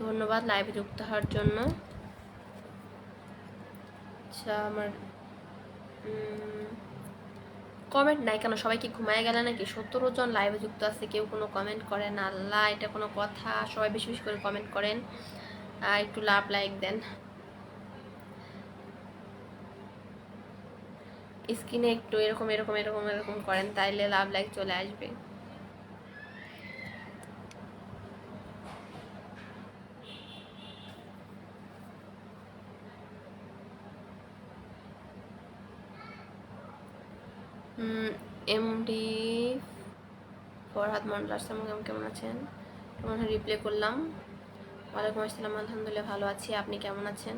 S1: ধন্যবাদ লাইভে যুক্ত হওয়ার জন্য। আচ্ছা আমার কমেন্ট নাই কেন? সবাই কি ঘুমায় গেলে নাকি? 17 জন লাইভে যুক্ত আছে, কেউ কোনো কমেন্ট করে না। আল্লাহ, এটা কোনো কথা? সবাই বেশি বেশি করে কমেন্ট করেন, একটু লাভ লাইক দেন। স্ক্রিনে একটু এরকম এরকম এরকম এরকম করেন, তাইলে লাভ লাইক চলে আসবে। এমডি ফরহাদ মন্ডল, আসসালাম কেমন আছেন? কেমন রিপ্লাই করলাম, ওয়ালাইকুম আসসালাম, আলহামদুলিল্লাহ ভালো আছি, আপনি কেমন আছেন?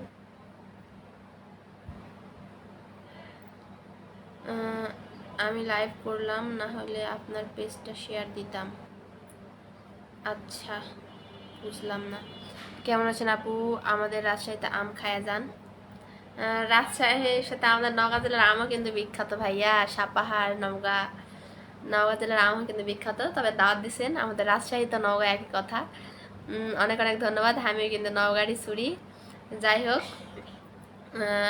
S1: আমি লাইভ করলাম, না হলে আপনার পেজটা শেয়ার দিতাম। আচ্ছা বুঝলাম না। কেমন আছেন আপু? আমাদের রাজশাহীতে আম খায়া যান। রাজশাহীর সাথে আমাদের নওগাঁ জেলার আমও কিন্তু বিখ্যাত ভাইয়া, সাপাহার নওগাঁ। নওগাঁ জেলার আমও কিন্তু বিখ্যাত, তবে দাওয়াত দিচ্ছেন আমাদের রাজশাহী তো নওগাঁ একই কথা। অনেক অনেক ধন্যবাদ। আমিও কিন্তু নওগাঁরই ছুরি। যাই হোক,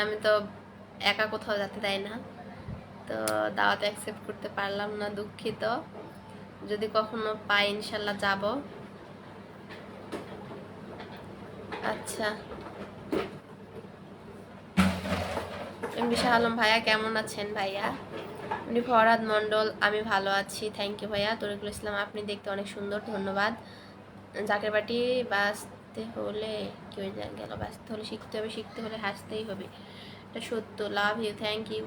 S1: আমি তো একা কোথাও যেতে দেয় না, তো দাওয়াত অ্যাকসেপ্ট করতে পারলাম না, দুঃখিত। যদি কখনো পাই ইনশাল্লাহ যাব। আচ্ছা, এমডি শাহ আলম ভাইয়া কেমন আছেন ভাইয়া? এমডি ফরহাদ মন্ডল, আমি ভালো আছি, থ্যাংক ইউ ভাইয়া। তরিকুল ইসলাম, আপনি দেখতে অনেক সুন্দর, ধন্যবাদ। জাকের বাটি, বাঁচতে হলে কি হয়ে গেল, বাঁচতে হলে শিখতে হবে, শিখতে হলে হাসতেই হবে, এটা সত্য। Love you, thank you.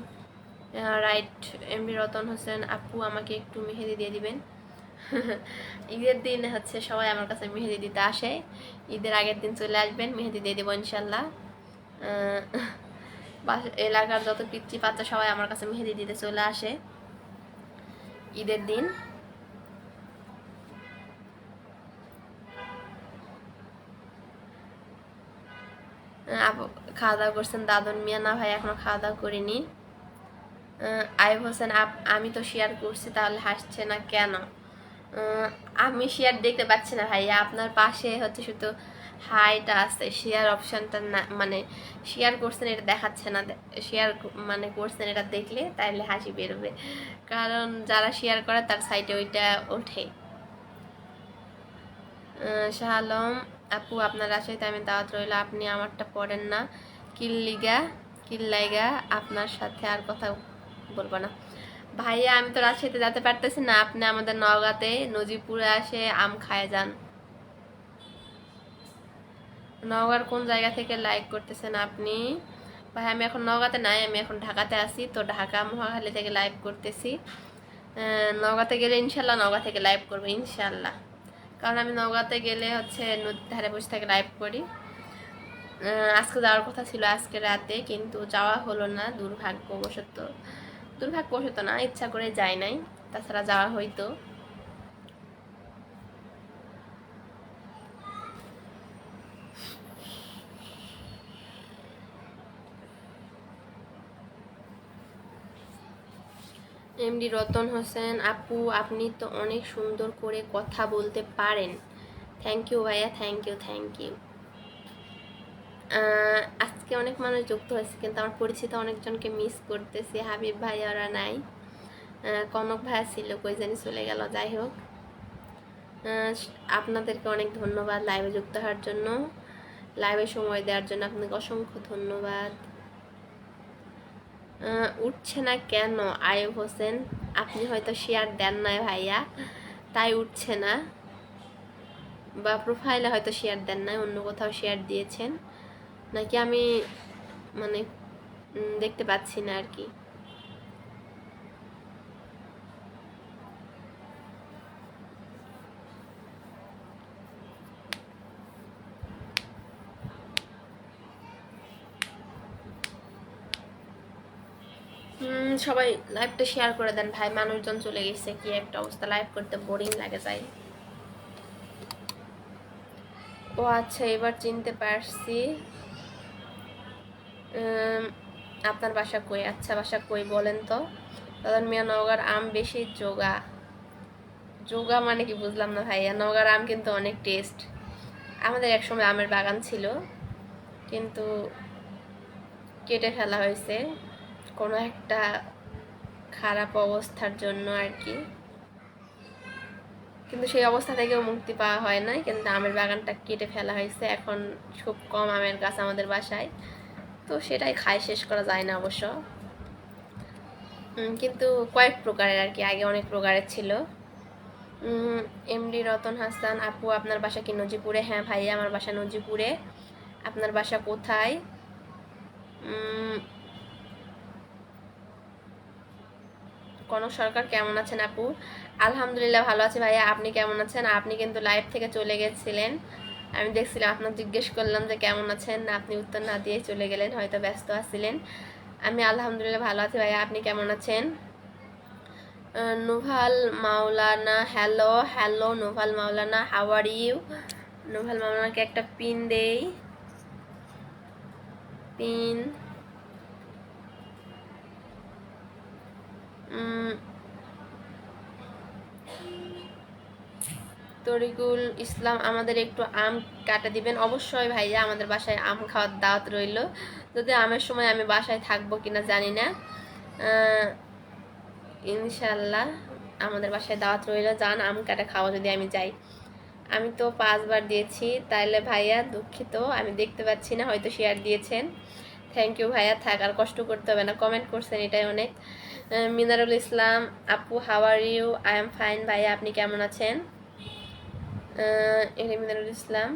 S1: Right. MD Ratan Hossain, আপু আমাকে একটু মেহেদি দিয়ে দিবেন। ঈদের দিন হচ্ছে সবাই আমার কাছে মেহেদি দিতে আসে, ঈদের আগের দিন চলে আসবেন, মেহেদি দিয়ে দেবো ইনশাল্লাহ। এলাকার যত পিচ্ছি বাচ্চা সবাই আমার কাছে মেহেদি দিতে চলে আসে ঈদের দিন। খাওয়া দাওয়া করছেন দাদন মিয়া? না ভাই, এখনো খাওয়া দাওয়া করিনি। আইব হোসেন, আমি তো শেয়ার করছি, তাহলে হাসছে না কেন? আমি শেয়ার দেখতে পাচ্ছি না ভাইয়া, আপনার পাশে হচ্ছে শুধু হাইটা আছে, শেয়ার অপশনটা না, মানে শেয়ার করছেন এটা দেখাচ্ছে না। শেয়ার মানে করছেন এটা দেখলে তাইলে হাসি বেরোবে, কারণ যারা শেয়ার করে তার সাইটে ওইটা ওঠে। শাহ আলম, আপু আপনার রাজশাহীতে আমি দাওয়াত রইল, আপনি আমারটা পড়েন না কিল্লাইগা আপনার সাথে আর কথা বলবো না। ভাইয়া আমি তো রাজশাহীতে যেতে পারতেছি না, আপনি আমাদের নওগাঁতে নজিপুরে আসে আম খায় যান। নওগাঁর কোন জায়গা থেকে লাইক করতেছেন আপনি? ভাই আমি এখন নওগাঁতে নাই, আমি এখন ঢাকাতে আছি, তো ঢাকা মহাখালী থেকে লাইভ করতেছি। নওগাঁতে গেলে ইনশাল্লাহ নওগাঁ থেকে লাইভ করবো ইনশাল্লাহ, কারণ আমি নওগাঁতে গেলে হচ্ছে নদীর ধারে বসে থেকে লাইভ করি। আজকে যাওয়ার কথা ছিল আজকে রাতে, কিন্তু যাওয়া হলো না, দুর্ভাগ্যবশত না, ইচ্ছা করে যাই নাই, তাছাড়া যাওয়া হইতো। এমডি রতন হোসেন, আপু আপনি তো অনেক সুন্দর করে কথা বলতে পারেন, থ্যাংক ইউ ভাইয়া, থ্যাংক ইউ। আজকে অনেক মানুষ যুক্ত হয়েছে, কিন্তু আমার পরিচিত অনেকজনকে মিস করতেছি। হাবিব ভাই ওরা নাই, কনক ভাইয়া ছিল, কই জানি চলে গেল। যাই হোক, আপনাদেরকে অনেক ধন্যবাদ লাইভে যুক্ত হওয়ার জন্য, লাইভে সময় দেওয়ার জন্য আপনাকে অসংখ্য ধন্যবাদ। উঠছে না কেন আয়ুব হোসেন? আপনি হয়তো শেয়ার দেন নাই ভাইয়া, তাই উঠছে না, বা প্রোফাইলে হয়তো শেয়ার দেন নাই, অন্য কোথাও শেয়ার দিয়েছেন নাকি আমি মানে দেখতে পাচ্ছি না আর কি। সবাই লাইভটা শেয়ার করে দেন ভাই, মানুষজন চলে গেছে, কি একটা অবস্থা, লাইভ করতে বোরিং লাগে যায়। ও আচ্ছা, এবার চিনতে পারছি। আপনার বাসা কই? আচ্ছা, বাসা কই বলেন তো? দাদন মিয়া, নওগাঁর আম বেশি যোগা। যোগা মানে কি বুঝলাম না ভাইয়া। নওগাঁর আম কিন্তু অনেক টেস্ট, আমাদের একসময় আমের বাগান ছিল, কিন্তু কেটে ফেলা হয়েছে কোনো একটা খারাপ অবস্থার জন্য আর কি, কিন্তু সেই অবস্থা থেকেও মুক্তি পাওয়া হয় না, কিন্তু আমের বাগানটা কেটে ফেলা হয়েছে, এখন খুব কম আমের গাছ আমাদের বাসায়, তো সেটাই খায়, শেষ করা যায় না অবশ্য, কিন্তু কয়েক প্রকারের আর কি, আগে অনেক প্রকারের ছিল। এমডি রতন হাসান, আপু আপনার বাসা কি নজিপুরে? হ্যাঁ ভাইয়া, আমার বাসা নজিপুরে। আপনার বাসা কোথায়? কনক সরকার, কেমন আছেন আপু? আলহামদুলিল্লাহ ভালো আছি ভাইয়া, আপনি কেমন আছেন? আপনি কিন্তু লাইভ থেকে চলে গেছিলেন, আমি দেখছিলাম, আপনার জিজ্ঞেস করলাম যে কেমন আছেন, আপনি উত্তর না দিয়ে চলে গেলেন, হয়তো ব্যস্ত আছিলেন। আমি আলহামদুলিল্লাহ ভালো আছি ভাইয়া, আপনি কেমন আছেন? Noval Maulana, hello Noval Maulana, how are you? Noval মাওলানাকে একটা পিন দেই, পিন উম, তরিকুল ইসলাম, আমাদের একটু আম কাটা দিবেন। অবশ্যই ভাইয়া, আমাদের বাসায় আম খাওয়ার দাওয়াত রইল। যদি আমের সময় আমি বাসায় থাকবো কিনা জানি না, ইনশাল্লাহ আমাদের বাসায় দাওয়াত রইল, যান আম কাটা খাওয়া যদি আমি যাই। আমি তো 5 বার দিয়েছি, তাইলে ভাইয়া দুঃখিত, আমি দেখতে পাচ্ছি না, হয়তো শেয়ার দিয়েছেন। থ্যাংক ইউ ভাইয়া, থাক আর কষ্ট করতে হবে না, কমেন্ট করছেন এটাই অনেক। মিনারুল ইসলাম আপু, how are you? I am fine ভাইয়া, আপনি কেমন আছেন? Minarul Islam.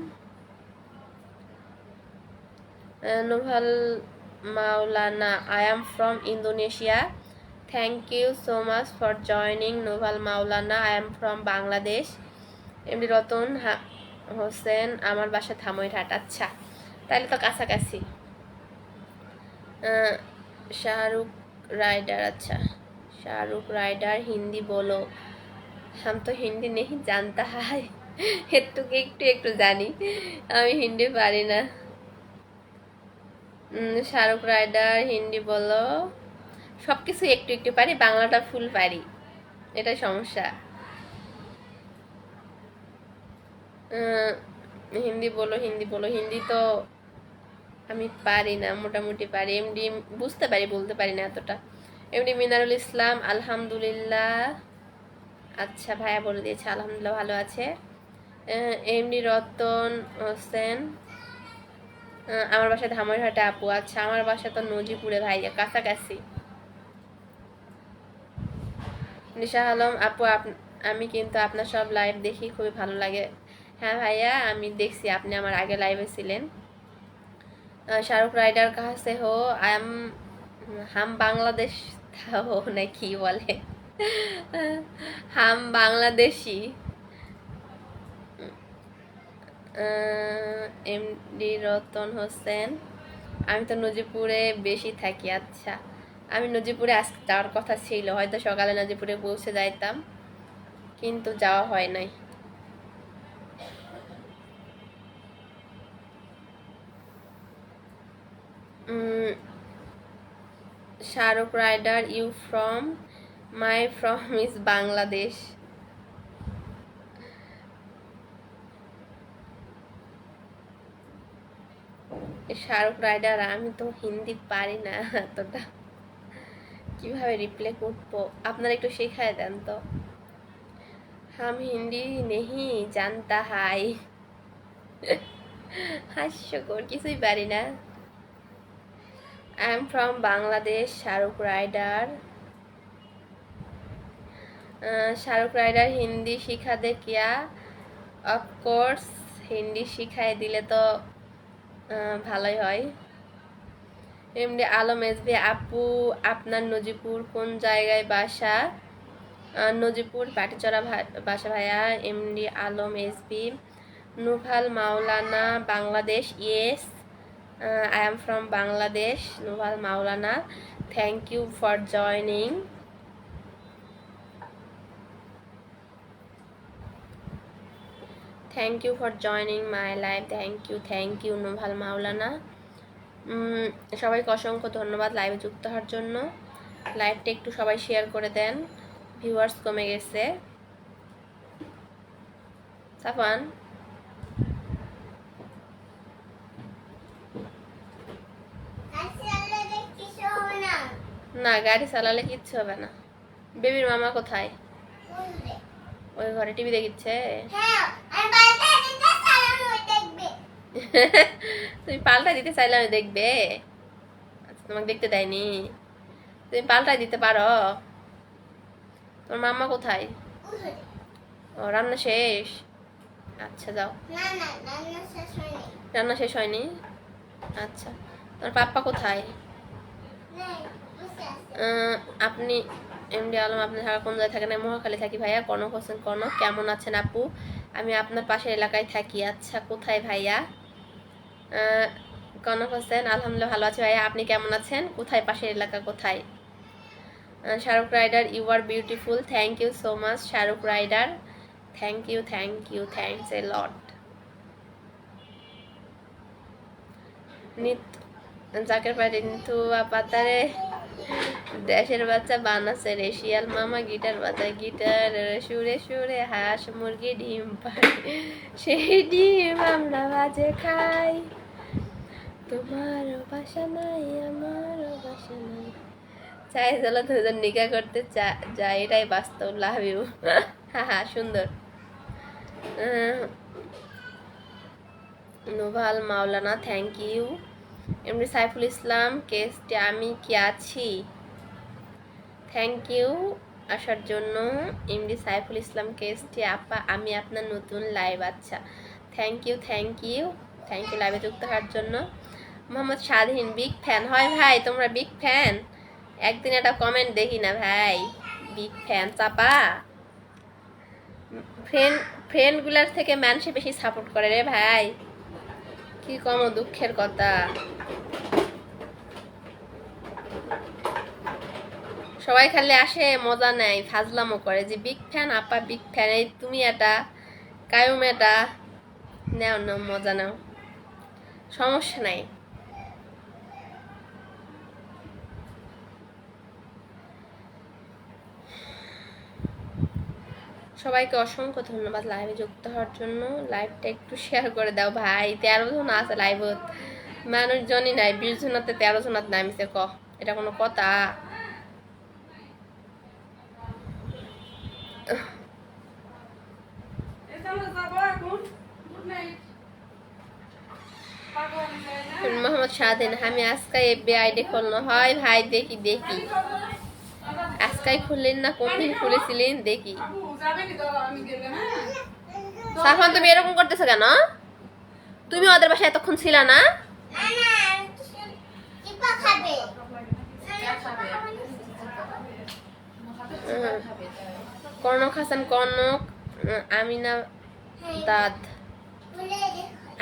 S1: Novel Maulana, I am from Indonesia. Thank you so much for joining Novel Maulana. I am from Bangladesh. MD Ratan Hossain, আমার বাসা ধামইরহাট। আচ্ছা, তাহলে তো কাছাকাছি। শাহরুখ রাইডার, আচ্ছা শাহরুখ রাইডার, হিন্দি বলো। हम तो हिंदी नहीं जानता है, একটু একটু জানি, আমি হিন্দি পারি না। শাহরুখ রাইডার, হিন্দি বলো। সব কিছু একটু একটু পারি, বাংলাটা ফুল পারি, এটাই সমস্যা। হিন্দি বলো, হিন্দি বলো। হিন্দি তো আমি পারি না, মোটামুটি পারি, এমডি বুঝতে পারি, বলতে পারি না এতটা। এমডি মিনারুল ইসলাম, আলহামদুলিল্লাহ। আচ্ছা ভাইয়া বলে দিয়েছে আলহামদুলিল্লাহ ভালো আছে। এমডি রতন হোসেন, আমার বাসা ধামইরহাটে আপু। আচ্ছা, আমার বাসা তো নজিপুরে ভাইয়া, কাছাকাছি। নিশা আলম আপু, আমি কিন্তু আপনার সব লাইভ দেখি, খুবই ভালো লাগে। হ্যাঁ ভাইয়া, আমি দেখছি, আপনি আমার আগে লাইভে ছিলেন। শাহরুখ রাইডার কাহা সে হো? আই এম হাম বাংলাদেশ হো, না কি বলে, হাম বাংলাদেশি। এমডি রতন হোসেন, আমি তো নজিপুরে বেশি থাকি। আচ্ছা, আমি নজিপুরে আজকে যাওয়ার কথা ছিল, হয়তো সকালে নজিপুরে পৌঁছে যাইতাম, কিন্তু যাওয়া হয় নাই। Shahrukh rider, you from? My from is Bangladesh. Shahrukh rider, আমি তো হিন্দি পারি না এতটা, কিভাবে রিপ্লে করবো, আপনারা একটু শেখায় দেন তো। হাম হিন্দি নেহি জানতা হাই, হাস্যকর, কিছুই পারি না। I am from Bangladesh. Shahrukh Rider, Shahrukh Rider Hindi শিখা দে কিয়া? অফকোর্স, হিন্দি শিখাই দিলে তো ভালোই হয়। এমডি আলম এসবি আপু, আপনার নজিপুর কোন জায়গায় বাসা? নজিপুর পাটিচড়া বাসা ভাইয়া। MD Alam SB, Nuval Maulana, Bangladesh. Yes, I am from Bangladesh, Nuval Maulana. Thank you for joining. Thank you for joining my live. Thank you Nuval Maulana. সবাইকে অসংখ্য ধন্যবাদ লাইভে যুক্ত হওয়ার জন্য। লাইভটা একটু সবাই শেয়ার করে দেন, ভিউয়ার্স কমে গেছে। সাফান, না গাড়ি চালালে কিচ্ছু হবে না। বেবির মামা কোথায়? ওই ঘরে টিভি দেখিচ্ছে। তুমি পাল্টা দিতে চাইলে আমি দেখবে? আচ্ছা, তোমাকে দেখতে দেয়নি, তুমি পাল্টা দিতে পারো। তোমার মাম্মা কোথায়? ও, রান্না শেষ? আচ্ছা যাও। রান্না শেষ হয়নি? আচ্ছা, তোমার পাপ্পা কোথায়? আপনি এমডি আলম, আপনি ঢাকা কোন জায়গায় থাকেন? মহাখালী থাকি ভাইয়া। কনক হোসেন কনক, কেমন আছেন আপু? আমি আপনার পাশের এলাকায় থাকি। আচ্ছা, কোথায় ভাইয়া? কনক হোসেন, আলহামদুলিল্লাহ ভালো আছি ভাইয়া, আপনি কেমন আছেন? কোথায়, পাশের এলাকা কোথায়? Shahrukh rider, you are beautiful. Thank you so much Shahrukh rider, thank you, thanks a lot. জাকের পাটি নিতু পাতারে দেশের বাচ্চা বানাচ্ছে রে, শিয়াল মামা গিটার বাজায়, গিটার সুরে সুরে হাঁস মুরগি ডিম পায়, সেই ডিম আমরা বাজে খাই। তোমারও বাসা নাই আমারও বাসা নাই, চাই চলো দুজন নিকা করতে যায়, এটাই বাস্তব। লাভ ইউ। হা সুন্দর। Noval Maulana thank you. এমনি সাইফুল ইসলাম কেসটি আমি কি আছি, থ্যাংক ইউ আসার জন্য। এমডি সাইফুল ইসলাম কেসটি আপা আমি আপনার নতুন লাইভ, আচ্ছা thank you thank you thank you লাইভে যুক্ত হওয়ার জন্য। মোহাম্মদ স্বাধীন বিগ ফ্যান, হয় ভাই তোমরা বিগ ফ্যান? একদিন একটা কমেন্ট দেখি না ভাই, বিগ ফ্যান চাপা। ফ্রেন্ডগুলার থেকে মানুষে বেশি সাপোর্ট করে রে ভাই, কি কম দুঃখের কথা। সবাই খালি আসে মজা নেয়, ফাজলামো করে যে বিগ ফ্যান আপা বিগ ফ্যান, এই তুমি এটা কায়ুম এটা নেও নাও মজা নাও, সমস্যা নাই। সবাইকে অসংখ্য ধন্যবাদ লাইভে যুক্ত হওয়ার জন্য। লাইভটা একটু শেয়ার করে দাও ভাই, 13 জন আছে লাইভত, মানুষজনই নাই, 20 জনাতে 13 জনাত নামিছে, ক এটা কোনো কথা? মোহাম্মদ স্বাধীন আমি আজকে এফবি আইডি খুলনো হয় ভাই, দেখি দেখি আজকাই খুললেন না কোন দিন খুলেছিলেন দেখি। সাফান তুমি এরকম করতেছো কেন? তুমি ওদের বাসায় এতক্ষণ ছিল না? কর্ণক হাসান কর্ণক,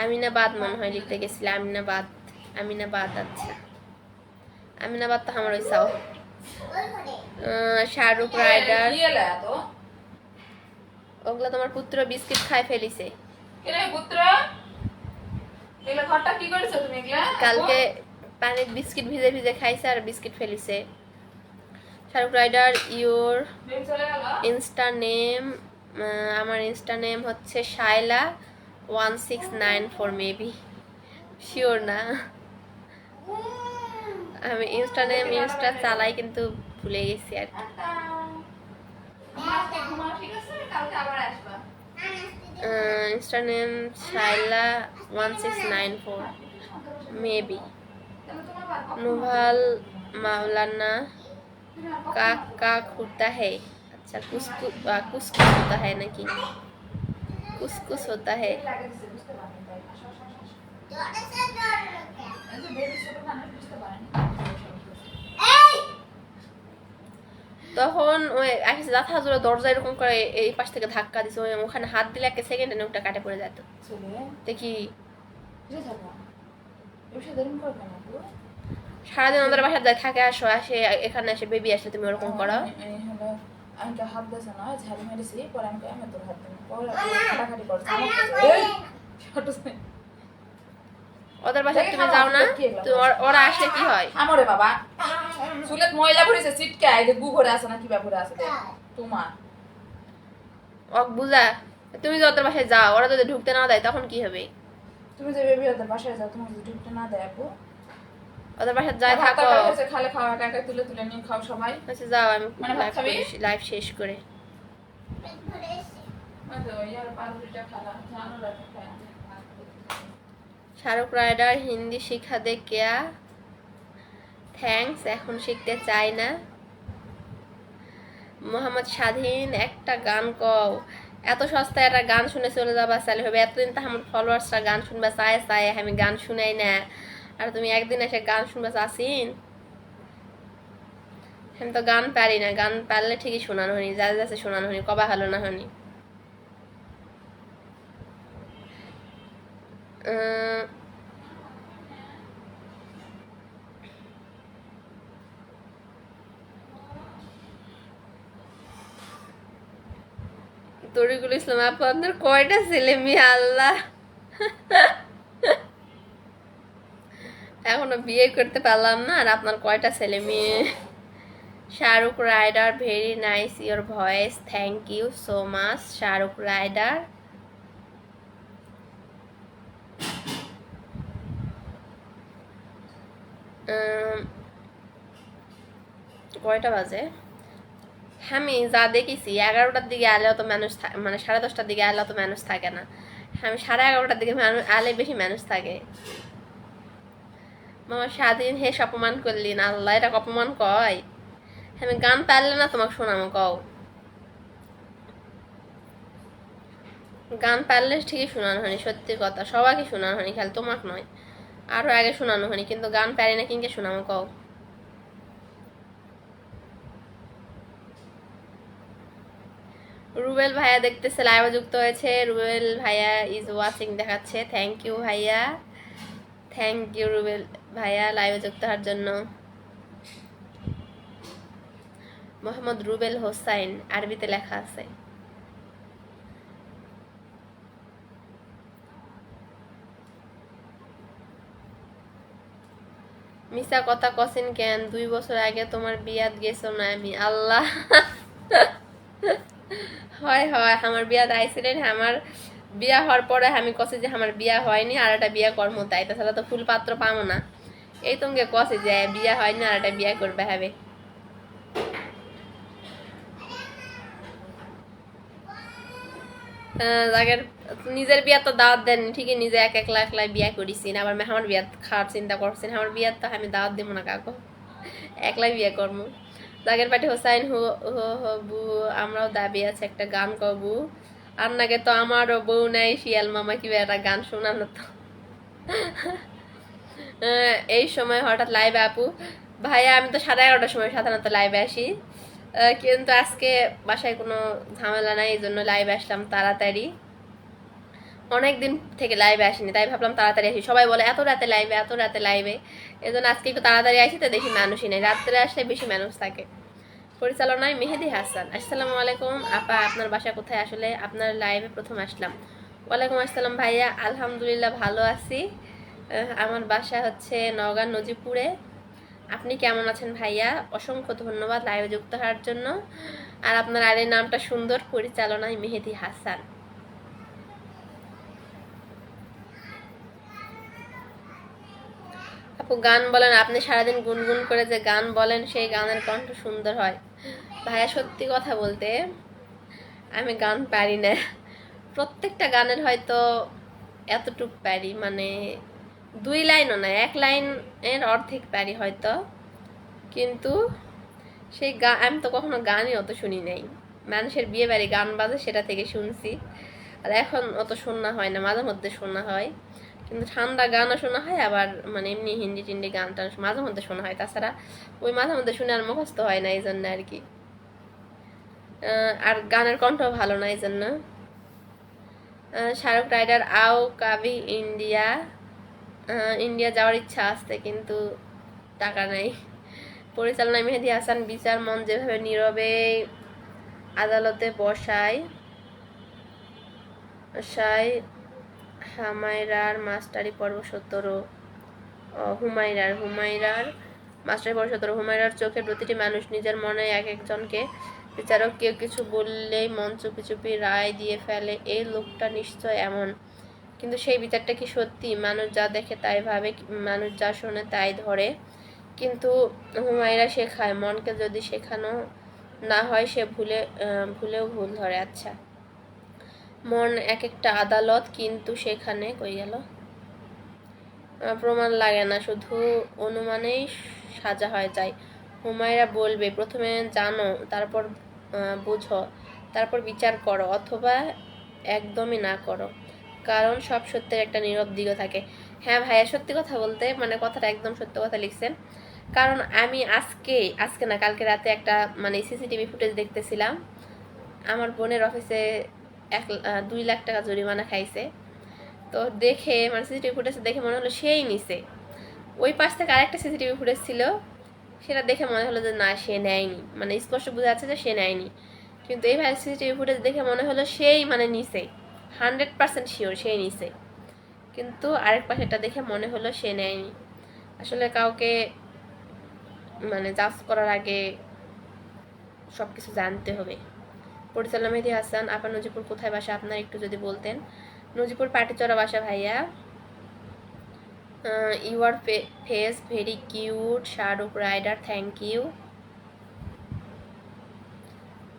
S1: আমিনাবাদ মনে হয় লিখতে গেছিল, আমিনাবাদ আচ্ছা আমিনাবাদ তো আমার ওই সাও। শাহরুখ রাইডার ওগুলা তোমার পুত্র বিস্কিট খাই ফেলিছে কালকে, পানির বিস্কিট ভিজে ভিজে খাইছে আর বিস্কিট ফেলিছে। Shahrukh Rider your insta name, আমার ইনস্টা নেম হচ্ছে শায়লা 1694 মেবি, শিওর না। আমি ইনস্টা চালাই কিন্তু ভুলে গেছি আর কি। Insta name Shayla 1694 maybe. Noval Maulana का होता है, अच्छा कुछ होता है नाकि कुछ होता है। তখন ওই একটা জাথা জোরে দরজা এরকম করে এই পাশ থেকে ধাক্কা দিছে, ওখানে হাত দিলে একটা সেকেন্ডে নোকটা কাটে পড়ে যেত। দেখি সারাদিন ওদের বাসায় যায় থাকে, আসো আসে এখানে এসে বেবি আসলে তুমি ওরকম করো। হাত দিয়েছে না ঝাড়ি মেরেছি, পরে আমি তোর হাত দিই পরে কাটাকাটি করছি। ওদের বাসায় তুমি যাও না, ওরা আসলে কি হয়? আমারে বাবা চুলেত ময়লা ভরেছে চিটকে আইলে গু ভরে আছে না কি ব্যাপারে আছে তোমার ওক বুঝা। তুমি যদি ওদের বাসায় যাও, ওরা যদি ঢুকতে না দেয় তখন কি হবে? তুমি যে বেবি ওদের বাসায় যাও, তোমাকে যদি ঢুকতে না দেয় আপু, ওদের বাসায় যাই থাকো, খালে খাওয়া একা তুলে তুলে নিয়ে খাও সবাই। আচ্ছা যাও, আমি লাইভ শেষ করে। শাহরুখ রাইডার হিন্দি শিখা দে কেয়া, থ্যাঙ্কস এখন শিখতে চাই না। মোহাম্মদ স্বাধীন একটা গান কও, এত সস্তায় একটা গান শুনে চলে যাবা চালে হবে? এতদিন তো আমার ফলোয়ার্সরা গান শুনবা চায় চায়, আমি গান শুনাই না, আর তুমি একদিন এসে গান শুনবা চাচ্ছিন? আমি তো গান পারি না, গান পারলে ঠিকই শোনানো হয়নি, যা যাচ্ছে শোনানো হয়নি, কবা হলো না হয়নি। তরিকুল ইসলাম আপু আপনার কয়টা ছেলে মেয়ে? আল্লাহ এখনো বিয়ে করতে পারলাম না, আর আপনার কয়টা ছেলে মেয়ে? Shahrukh rider, very nice your voice, thank you so much Shahrukh rider. কয়টা বাজে? আমি যা দেখেছি 11টার দিকে আলেও তো মানুষ মানে 10:30টার দিকে আলেও তো মানুষ থাকে না। আমি 11:30টার দিকে মানুষ আলে বেশি মানুষ থাকে। মামা স্বাধীন হেস অপমান করলি না, আল্লাহ এটা অপমান কয়? আমি গান পারলে না তোমাকে শোনামো, কও গান পারলে ঠিকই শোনানো হয়নি, সত্যি কথা সবাইকে শোনানো হয়নি, খালি তোমাকে নয়, আরো আগে শোনানো হয়নি, কিন্তু গান পারি না কিনকে শোনামো, কও? রুবেল ভাইয়া দেখতেছে, লাইভে যুক্ত হয়েছে। রুবেল ভাইয়া ইজ ওয়াচিং দেখাচ্ছে, থ্যাংক ইউ ভাইয়া, থ্যাংক ইউ রুবেল ভাইয়া লাইভে যুক্ত হওয়ার জন্য। মোহাম্মদ রুবেল হোসাইন আরবিতে লেখা আছে। মিশা কথা কসিন কেন? 2 বছর আগে তোমার বিয়াত গেছো না আমি? আল্লাহ হয় হয় আমার বিয়াত আইছিলেন, আমার বিয়া হওয়ার পরে আমি কছি যে আমার বিয়া হয়নি, আর একটা বিয়া কর্ম, তাই তাছাড়া তো ফুল পাত্র পাবো না। এই তোমাকে কছি যে বিয়া হয়নি, আর একটা বিয়া করবে হবে। আগের নিজের বিয়া তো দাওয়াত দেন ঠিকই, নিজে এক একলা একলাই বিয়া করেছি না, আবার আমার বিয়া খাওয়ার চিন্তা করছেন, আমার বিয়ার তো আমি দাওয়াত দিব না কাকু, একলাই বিয়া করবো। জাগের পাটি হোসাইন হো হো হবু, আমরাও দাবি আছে একটা গান কবু, আর নাকি তো আমারও বউ নাই, শিয়াল মামা কি একটা গান শোনানো তো। এই সময় হঠাৎ লাইভে আপু? ভাইয়া আমি তো 11:30টার সময় সাধারণত লাইভে আসি, কিন্তু আজকে বাসায় কোনো ঝামেলা নাই, এই জন্য লাইভে আসলাম তাড়াতাড়ি। অনেকদিন থেকে লাইভে আসিনি, তাই ভাবলাম তাড়াতাড়ি আসি। সবাই বলে এত রাতে লাইভে, এত রাতে লাইভে, এই জন্য আজকে একটু তাড়াতাড়ি আসি, তো দেখি মানুষই নেই, রাত্রে আসলে বেশি মানুষ থাকে। পরিচালনায় মেহেদি হাসান, আসসালামু আলাইকুম আপা, আপনার বাসা কোথায়? আসলে আপনার লাইভে প্রথম আসলাম। ওয়ালাইকুম আসসালাম ভাইয়া, আলহামদুলিল্লাহ ভালো আছি। আমার বাসা হচ্ছে নওগাঁ নজিপুরে। আপনি কেমন আছেন ভাইয়া? অসংখ্য ধন্যবাদ লাইভে যুক্ত হওয়ার জন্য। আর আপনার আরের নামটা সুন্দর, পরিচালনায় মেহেদি হাসান। আপু গান বলেন, আপনি সারাদিন গুনগুন করে যে গান বলেন, সেই গানের কণ্ঠ সুন্দর হয়। ভাইয়া সত্যি কথা বলতে আমি গান পারি না, প্রত্যেকটা গানের হয়তো এতটুক পারি, মানে 2 লাইনও না, 1 লাইনের অর্ধেক পারি হয়তো, কিন্তু সেই আমি তো কখনো গানই অত শুনি নাই। মানুষের বিয়ে বাড়ি গান বাজে, সেটা থেকে শুনছি, আর এখন অত শোনা হয় না, মাঝে মধ্যে শোনা হয়, কিন্তু ঠান্ডা গানও শোনা হয়, আবার মানে এমনি হিন্দি টিন্দি গান টান মাঝে মধ্যে শোনা হয়, তাছাড়া ওই মাঝে মধ্যে শুনে আর মুখস্থ হয় না, এই জন্য আর কি। আর গানের কণ্ঠ ভালো না, এই জন্য। শাহরুখ রাইডার আও কাবি ইন্ডিয়া, ইন্ডিয়া যাওয়ার ইচ্ছা আছে, কিন্তু টাকা নাই। পরিচালনায় মেহেদি হাসান, বিচার মন যেভাবে নীরবে আদালতে বসায় হামায়রার মাস্টারি পর্ব 17, হুমায়রার মাস্টারি পর্ব 17। হুমায়রার চোখে প্রতিটি মানুষ নিজের মনে এক একজনকে, বিচারক কেউ কিছু বললেই মন চুপি চুপি রায় দিয়ে ফেলে, এই লোকটা নিশ্চয় এমন, কিন্তু সেই বিচারটা কি সত্যি? মানুষ যা দেখে তাই ভাবে, মানুষ যা শোনে তাই ধরে, কিন্তু হুমায়রা শেখায় মনকে যদি শেখানো না হয় সে ভুলেও ভুল ধরে। আচ্ছা, মন এক একটা আদালত, কিন্তু সেখানে কই গেল, প্রমাণ লাগে না, শুধু অনুমানেই সাজা হয়ে যায়। হুমায়রা বলবে প্রথমে জানো, তারপর বুঝো, তারপর বিচার করো, অথবা একদমই না করো, কারণ সব সত্যের একটা নীরব দিকও থাকে। হ্যাঁ ভাইয়া সত্যি কথা বলতে মানে কথাটা একদম সত্য কথা লিখছেন, কারণ আমি আজকে না কালকে রাতে একটা মানে সিসিটিভি ফুটেজ দেখতেছিলাম, আমার বোনের অফিসে 2 লাখ টাকা জরিমানা খাইছে, তো দেখে মানে সিসিটিভি ফুটেজ দেখে মনে হলো সেই নিছে। ওই পাশ থেকে আরেকটা সিসিটিভি ফুটেজ ছিল, সেটা দেখে মনে হলো যে না সে নেয়নি, মানে স্পষ্ট বোঝা যাচ্ছে যে সে নেয়নি, কিন্তু এই ভাই সিসিটিভি ফুটেজ দেখে মনে হলো সেই মানে নিছে, 100% শিওর সেই নিছে, কিন্তু আরেক পাশেটা দেখে মনে হলো সে নেয়নি। আসলে কাউকে মানে জাজ করার আগে সব কিছু জানতে হবে। পরিচালনা মেহেদি হাসান আপা, নজিপুর কোথায় বাসা আপনার, একটু যদি বলতেন। নজিপুর পাটিচড়া বাসা ভাইয়া। Your face very cute Shahrukh rider, thank you.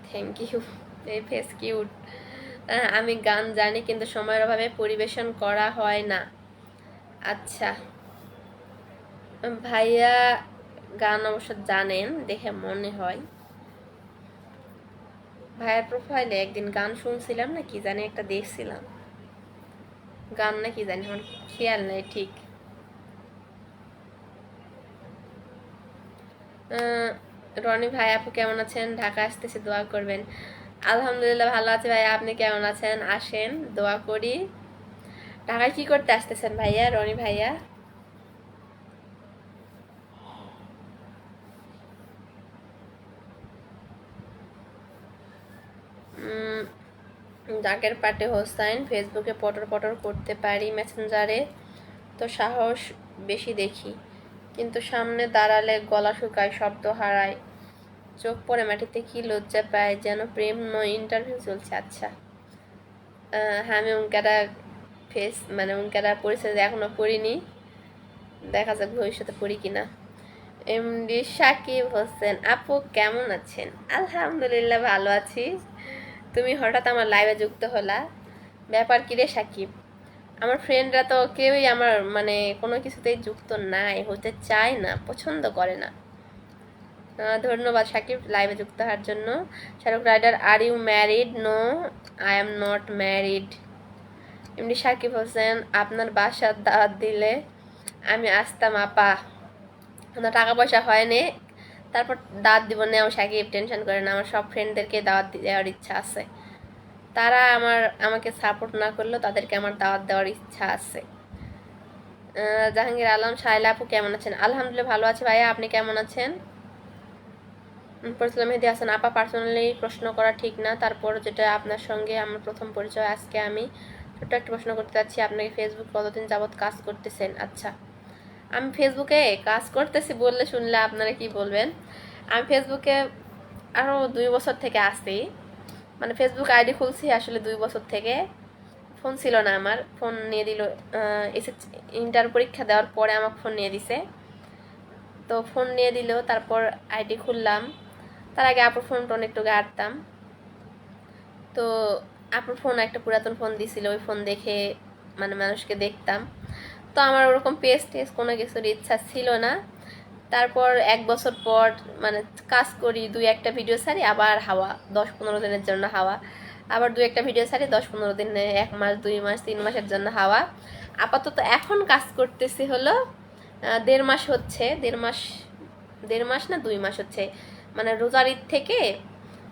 S1: Thank you, এই ফেস কিউট। আমি গান জানি কিন্তু সময়ের অভাবে পরিবেশন করা হয় না। আচ্ছা ভাইয়া, গান অবশ্য জানেন দেখে মনে হয়। ভাইয়ার প্রোফাইলে একদিন গান শুনছিলাম না কি জানি একটা দেখছিলাম, গান না কি জানি আমার খেয়াল নাই ঠিক। রনি ভাই আপু কেমন আছেন, ঢাকা আসতেছে দোয়া করবেন। আলহামদুলিল্লাহ ভালো আছে ভাইয়া, আপনি কেমন আছেন? আসেন, দোয়া করি। ঢাকায় কি করতে আসতেছেন ভাইয়া, রনি ভাইয়া? জাকের পাটে হোসাইন, ফেসবুকে পটর পটর করতে পারি, মেসেঞ্জারে তো সাহস বেশি দেখি, কিন্তু সামনে দাঁড়ালে গলা শুকায়, শব্দ হারায়, চোখ পড়ে মাটিতে, কি লজ্জা পায়, যেন প্রেম নয় ইন্টারভিউ চলছে। আচ্ছা হ্যাঁ, আমি উনকারা ফেস মানে উনকারা পরিচয় এখনো পড়িনি, দেখা যাক ভবিষ্যতে পড়ি কিনা। এমডি সাকিব হোসেন আপু কেমন আছেন? আলহামদুলিল্লাহ ভালো আছি। তুমি হঠাৎ আমার লাইভে যুক্ত হলা, ব্যাপার কি রে সাকিব? আমার ফ্রেন্ডরা তো কেউই আমার মানে কোনো কিছুতেই যুক্ত নাই, হতে চায় না, পছন্দ করে না। ধন্যবাদ সাকিব লাইভে যুক্ত হওয়ার জন্য। Shahrukh rider, are you married? No, I am not married. MD Sakib Hossain, আপনার বাসার দাওয়াত দিলে আমি আসতাম আপা, আমার টাকা পয়সা হয়নি, তারপর দাওয়াত দিব না সাকিব, টেনশন করে না, আমার সব ফ্রেন্ডদেরকে দাওয়াত দেওয়ার ইচ্ছা আছে। তারা আমাকে সাপোর্ট না করলেও তাদেরকে আমার দাওয়াত দেওয়ার ইচ্ছা আছে। জাহাঙ্গীর আলম, শাইলা আপু কেমন আছেন? আলহামদুলিল্লাহ ভালো আছে ভাইয়া, আপনি কেমন আছেন? পরিচালনা মেহেদি হাসান আপা, পার্সোনালি প্রশ্ন করা ঠিক না, তারপর যেটা আপনার সঙ্গে আমার প্রথম পরিচয়, আজকে আমি ছোট্ট একটা প্রশ্ন করতে চাচ্ছি, আপনাকে ফেসবুক কতদিন যাবৎ কাজ করতেছেন? আচ্ছা, আমি ফেসবুকে কাজ করতেছি বললে শুনলে আপনারা কি বলবেন। আমি ফেসবুকে আরও 2 বছর থেকে আসি, মানে ফেসবুক আইডি খুলছি আসলে 2 বছর থেকে। ফোন ছিল না আমার, ফোন নিয়ে দিল এসএসসি ইন্টার পরীক্ষা দেওয়ার পরে আমাকে ফোন নিয়ে দিছে। তো ফোন নিয়ে দিল, তারপর আইডি খুললাম। তার আগে আপুর ফোন টোন একটু ঘাটতাম, তো আপুর ফোন একটা পুরাতন ফোন দিছিল, ওই ফোন দেখে মানে মানুষকে দেখতাম। তো আমার ওরকম পেজ টেজ কোনো কিছুর ইচ্ছা ছিল না। তারপর 1 বছর পর মানে কাজ করি, 2-1টা ভিডিও ছাড়ি, আবার হাওয়া 10-15 দিনের জন্য হাওয়া, আবার 2-1টা ভিডিও ছাড়ি, 10-15 দিনে, 1 মাস 2 মাস 3 মাসের জন্য হাওয়া। আপাতত এখন কাজ করতেছি হলো 1.5 মাস হচ্ছে, 1.5 মাস না 2 মাস হচ্ছে, মানে রোজার ঈদ থেকে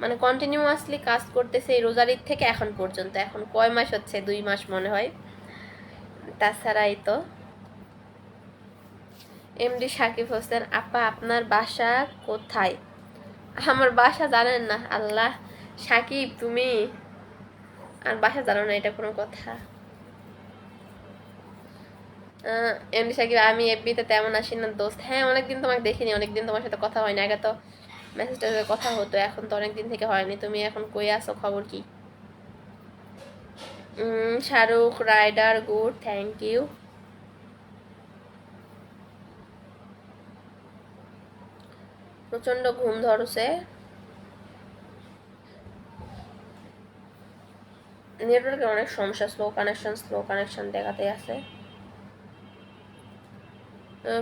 S1: মানে কন্টিনিউয়াসলি কাজ করতেছে এই রোজার ঈদ থেকে এখন পর্যন্ত। এখন কয় মাস হচ্ছে? 2 মাস মনে হয়। তাছাড়াই তো। এমডি সাকিব হোসেন আপা, আপনার বাসা কোথায়? আমার বাসা জানেন না? আল্লাহ, সাকিব তুমি আর বাসা জানো না, এটা কোনো কথা? এমডি সাকিব, আমি এফবিতে তেমন আসি না দোস্ত। হ্যাঁ, অনেকদিন তোমাকে দেখিনি, অনেকদিন তোমার সাথে কথা হয় না। আগে তো মেসেজটা কথা হতো, এখন তো অনেকদিন থেকে হয়নি। তুমি এখন কই আছো, খবর কি? Shahrukh rider, good, thank you. প্রচন্ড ঘুম ধরছে, নেটওয়ার্কের অনেক সমস্যা, স্লো কানেকশন দেখাতে আছে।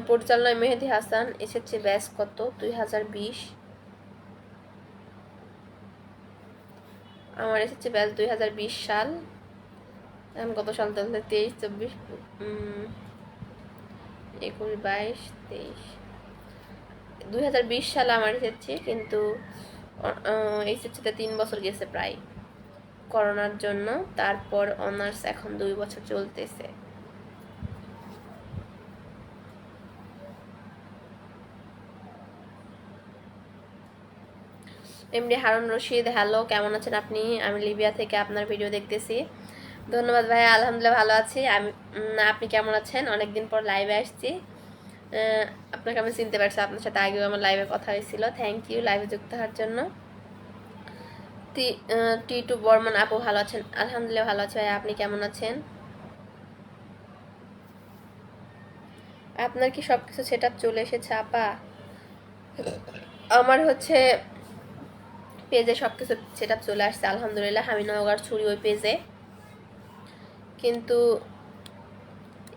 S1: পরিচালনায় মেহেদি হাসান, এসেছে ব্যাস কত? 2020। আমার এসেছে ব্যাস 2020 সাল। এখন কত সাল চলছে? 23, 24, 21, 22, 23, 2020 সালে আমার এসেছে, কিন্তু এসেছে 3 বছর গেছে প্রায় করোনার জন্য। তারপর অনার্স এখন 2 বছর চলতেছে। এমডি হারুন রশিদ, হ্যালো, কেমন আছেন আপনি? আমি লিবিয়া থেকে আপনার ভিডিও দেখতেছি। ধন্যবাদ ভাইয়া, আলহামদুলিল্লাহ ভালো আছি। আপনি কেমন আছেন? অনেকদিন পর লাইভে আসছি, আপনাকে আমি চিনতে পারছি, আপনার সাথে আগেও আমার লাইভে কথা হয়েছিল। থ্যাংক ইউ লাইভে যুক্ত হওয়ার জন্য। টি টু বর্মন আপু ভালো আছেন? আলহামদুলিল্লাহ ভালো আছে ভাই, আপনি কেমন আছেন? আপনার কি সবকিছু সেট আপ চলে এসেছে আপা? আমার হচ্ছে পেজে সবকিছু সেট আপ চলে আসছে আলহামদুলিল্লাহ, হামিনগর ছুরি ওই পেজে, কিন্তু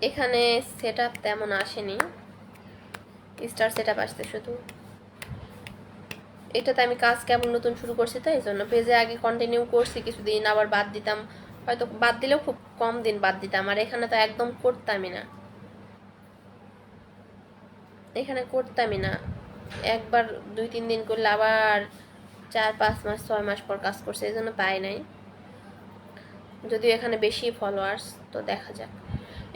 S1: এখানে সেট আপ তেমন আসেনি, স্টার সেট আপ আসছে শুধু। এটাতে আমি কাজ কেবল নতুন শুরু করছি, তো এই জন্য পেজে আগে কন্টিনিউ করছি কিছুদিন, আবার বাদ দিতাম, হয়তো বাদ দিলেও খুব কম দিন বাদ দিতাম, আর এখানে তো একদম করতামই না, এখানে করতামই না, একবার 2-3 দিন করলে আবার 4-5 মাস 6 মাস পর কাজ করছে, এই জন্য পাই নাই, যদিও এখানে বেশি ফলোয়ার্স, তো দেখা যাক।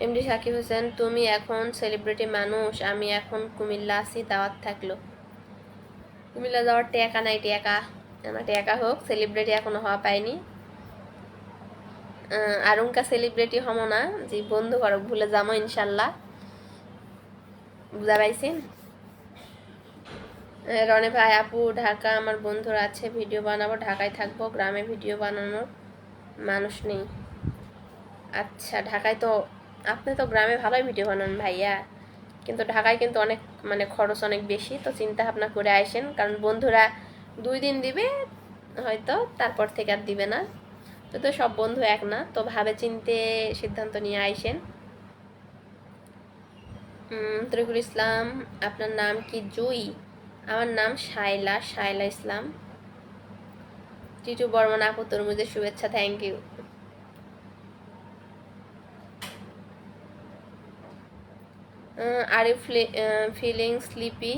S1: এমডি সাকিব হোসেন, তুমি এখন সেলিব্রিটি মানুষ, আমি এখন কুমিল্লা আছি, দাওয়াত থাকলো। কুমিল্লা যাওয়ার টেকা নাই, টেকা আমার টেকা হোক, সেলিব্রিটি এখনো হওয়া পাইনি। আর উনকা সেলিব্রিটি হমো না, যে বন্ধু করো ভুলে যাবো ইনশাল্লাহ, বুঝা পাইছেন? রনে ভাই আপু, ঢাকা আমার বন্ধুরা আছে, ভিডিও বানাবো, ঢাকায় থাকবো, গ্রামে ভিডিও বানানোর মানুষ নেই। আচ্ছা, ঢাকায় তো আপনি তো গ্রামে ভালোই ভিডিও বানান ভাইয়া, কিন্তু ঢাকায় কিন্তু অনেক মানে খরচ অনেক বেশি, তো চিন্তা ভাবনা করে আইসেন, কারণ বন্ধুরা 2 দিন দিবে হয়তো, তারপর থেকে আর দিবে না, তো সব বন্ধু এক না, তো ভাবে চিনতে সিদ্ধান্ত নিয়ে আইসেন। তরিকুল ইসলাম, আপনার নাম কি? জুই। আমার নাম শায়লা, শায়লা ইসলাম। টিটু বর্মন আপু, তরমুজের শুভেচ্ছা, thank you. Are you feeling sleepy?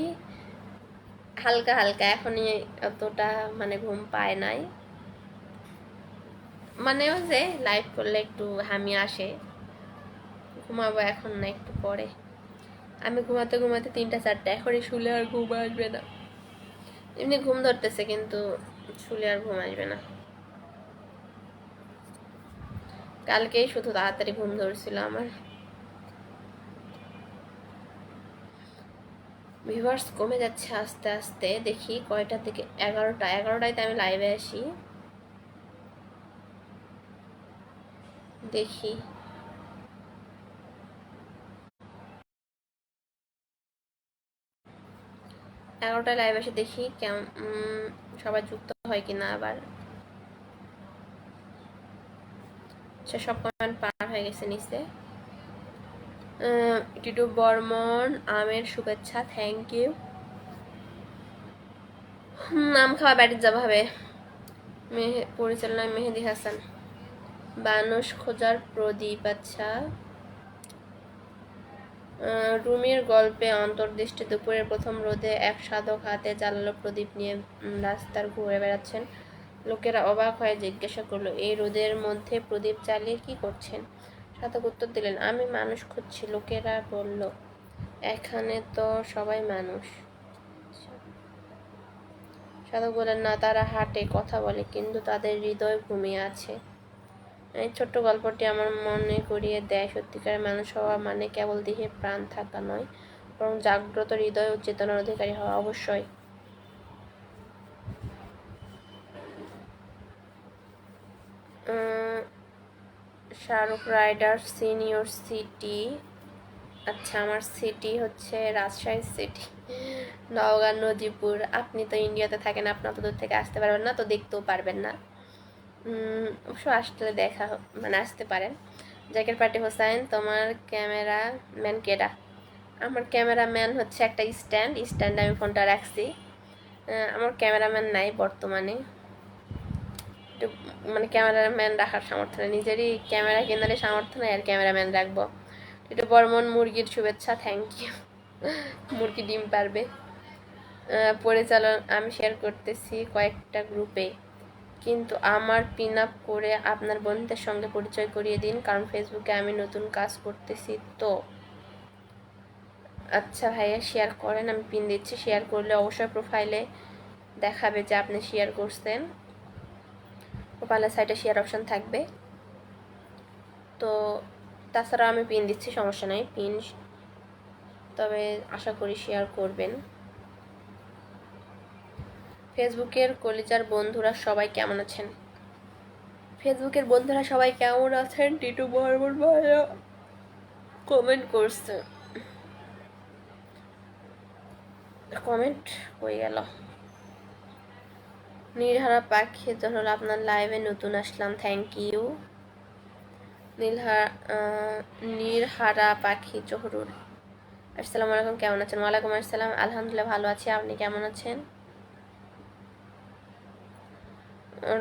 S1: হালকা হালকা, এখনই অতটা মানে ঘুম পায় নাই, মানে ওই যে লাইভ করলে একটু হামি আসে, ঘুমাবো এখন না, একটু পরে। আমি ঘুমাতে ঘুমাতে 3টা 4টা, এখনই শুলে আর ঘুম আসবে না, এমনি ঘুম ধরতেছে কিন্তু শুলে আর ঘুম আসবে না। কালকেই শুধু তাড়াতাড়ি ঘুম ধরছিল আমার। ভিউয়ার্স কমে যাচ্ছে আস্তে আস্তে, দেখি কয়টা থেকে, 11টায় আমি লাইভে আসি, দেখি। 11টায় লাইভ এসে দেখি কেমন সবাই যুক্ত হয় কিনা আবার। সব কমেন্ট পার হয়ে গেছে নিচে। টিটু বর্মন, আমের শুভেচ্ছা, থ্যাংক ইউ। আম খাওয়া বাড়ির যাওয়া হবে। পরিচালনায় মেহেদি হাসান। বানুষ খোঁজার প্রদীপ, আচ্ছা। রুমির গল্পে অন্তর্দৃষ্টি, দুপুরের প্রথম রোদে এক সাধক হাতে জ্বালালো প্রদীপ নিয়ে রাস্তার ঘুরে বেড়াচ্ছেন, লোকেরা অবাক হয়ে জিজ্ঞাসা করলো, এই রোদের মধ্যে প্রদীপ জ্বালিয়ে কি করছেন? সাধক উত্তর দিলেন, আমি মানুষ খুঁজছি। লোকেরা বলল, এখানে তো সবাই মানুষ। সাধক বললেন, না, তারা হাঁটে, কথা বলে, কিন্তু তাদের হৃদয় ঘুমিয়ে আছে। এই ছোট্ট গল্পটি আমার মনে করিয়ে দেয়, সত্যিকারের মানুষ হওয়া মানে কেবল দেহে প্রাণ থাকা নয়, বরং জাগ্রত হৃদয় ও চেতনার অধিকারী হওয়া। অবশ্যই। Shahrukh rider, senior city. আচ্ছা, আমার সিটি হচ্ছে রাজশাহী সিটি, নওগাঁ নদীপুর। আপনি তো ইন্ডিয়াতে থাকেন, আপনি অত দূর থেকে আসতে পারবেন না, তো দেখতেও পারবেন না, অবশ্য আসলে দেখা মানে আসতে পারেন। জাকির পার্টি হোসাইন, তোমার ক্যামেরা ম্যান কেডা? আমার ক্যামেরাম্যান হচ্ছে একটা স্ট্যান্ডে আমি ফোনটা রাখছি, আমার ক্যামেরাম্যান নাই বর্তমানে, একটু মানে ক্যামেরাম্যান রাখার সামর্থ্য নেই, নিজেরই ক্যামেরা কেনারে সামর্থ্য নেই আর ক্যামেরাম্যান রাখবো। একটু বর্মন, মুরগির শুভেচ্ছা, থ্যাংক ইউ। মুরগি ডিম পারবে। পরিচালন, আমি শেয়ার করতেছি কয়েকটা গ্রুপে, কিন্তু আমার পিন আপ করে আপনার বন্ধুদের সঙ্গে পরিচয় করিয়ে দিন, কারণ ফেসবুকে আমি নতুন কাজ করতেছি তো। আচ্ছা ভাইয়া, শেয়ার করেন, আমি পিন দিচ্ছি, শেয়ার করলে অবশ্যই প্রোফাইলে দেখাবে যে আপনি শেয়ার করছেন, প্রোফাইলের সাইডে শেয়ার অপশন থাকবে। তো তাছাড়াও আমি পিন দিচ্ছি, সমস্যা নাই, পিন, তবে আশা করি শেয়ার করবেন। ফেসবুকের কলিজার বন্ধুরা সবাই কেমন আছেন? ফেসবুকের বন্ধুরা সবাই কেমন আছেন? টিটু বর্মন ভাইয়া কমেন্ট করছে। কমেন্ট হয়ে গেল। নীলহারা পাখি যখন আপনার লাইভে নতুন আসলাম, থ্যাংক ইউ। নীলহারা পাখি জহরুল, আসসালামু আলাইকুম, কেমন আছেন? ওয়ালাইকুম আসসালাম, আলহামদুলিল্লাহ ভালো আছি, আপনি কেমন আছেন?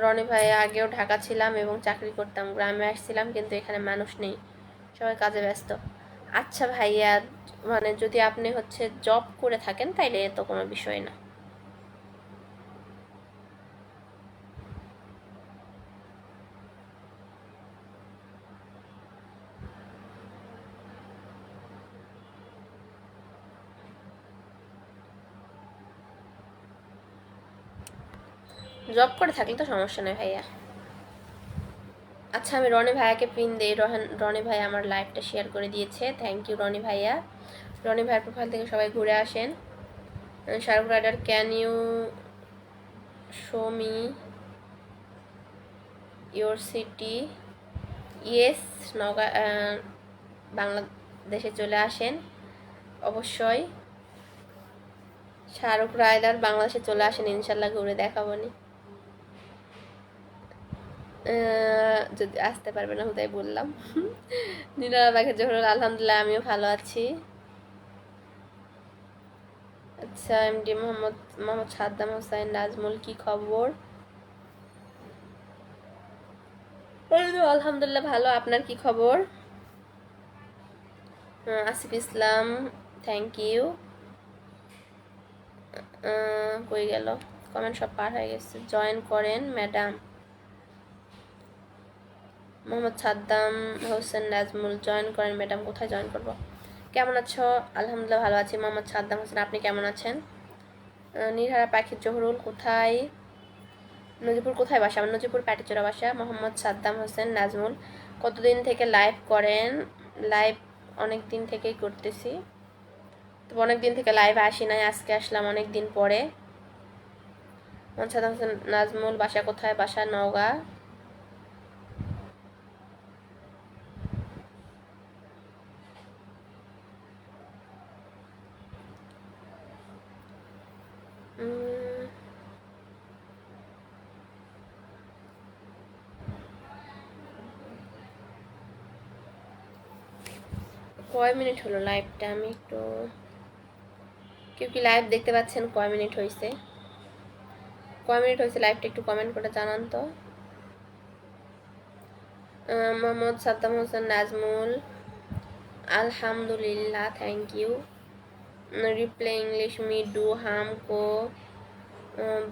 S1: রনি ভাই, আগেও ঢাকা ছিলাম এবং চাকরি করতাম, গ্রামে আসছিলাম কিন্তু এখানে মানুষ নেই, সবাই কাজে ব্যস্ত। আচ্ছা ভাইয়া, মানে যদি আপনি জব করে থাকেন তাইলে তো কোনো বিষয় না। জব করে থাকলে তো সমস্যা নেই ভাইয়া। আচ্ছা, আমি রনি ভাইয়াকে পিন দিই। রনি ভাই আমার লাইভটা শেয়ার করে দিয়েছে, থ্যাংক ইউ রনি ভাইয়া। রনি ভাইয়ের প্রোফাইল থেকে সবাই ঘুরে আসেন। Shahrukh rider, can you show me your city? Yes, নগা বাংলাদেশে চলে আসেন অবশ্যই। শাহরুখ রাইডার বাংলাদেশে চলে আসেন, ইনশাল্লাহ ঘুরে দেখাবো নি। যদি আসতে পারবে না হুদাই বললাম। নীলারা বাঘের জহরুল, আলহামদুলিল্লাহ আমিও ভালো আছি। আচ্ছা, এমডি মোহাম্মদ সাদ্দাম হোসেন নাজমুল, কি খবর? আলহামদুলিল্লাহ ভালো, আপনার কি খবর? আসিফ ইসলাম, থ্যাংক ইউ। কই গেল কমেন্ট? সব পার হয়ে গেছে। জয়েন করেন ম্যাডাম। মোহাম্মদ সাদ্দাম হোসেন নাজমুল, জয়েন করেন ম্যাডাম। কোথায় জয়েন করব? কেমন আছো? আলহামদুলিল্লাহ ভালো আছি। মোহাম্মদ সাদ্দাম হোসেন, আপনি কেমন আছেন? নীলহারা পাখির জহরুল, কোথায়? নজিপুর কোথায় বাসা? আমার নজিপুর প্যাটিচোরা বাসা। মোহাম্মদ সাদ্দাম হোসেন নাজমুল, কতদিন থেকে লাইভ করেন? লাইভ অনেক দিন থেকেই করতেছি, তবে অনেক দিন থেকে লাইভ আসি নাই, আজকে আসলাম অনেক দিন পরে। মোহাম্মদ সাদ্দাম হোসেন নাজমুল, বাসা কোথায়? বাসা নওগাঁ। কয় মিনিট হলো লাইভটা? আমি একটু, কেউ কি লাইভ দেখতে পাচ্ছেন? কয় মিনিট হয়েছে? কয় মিনিট হয়েছে লাইভটা একটু কমেন্ট করে জানান তো। মোহাম্মদ সাদ্দাম হোসেন নাজমুল, আলহামদুলিল্লাহ, থ্যাংক ইউ। রিপ্লে इंग्लिश में डू हम को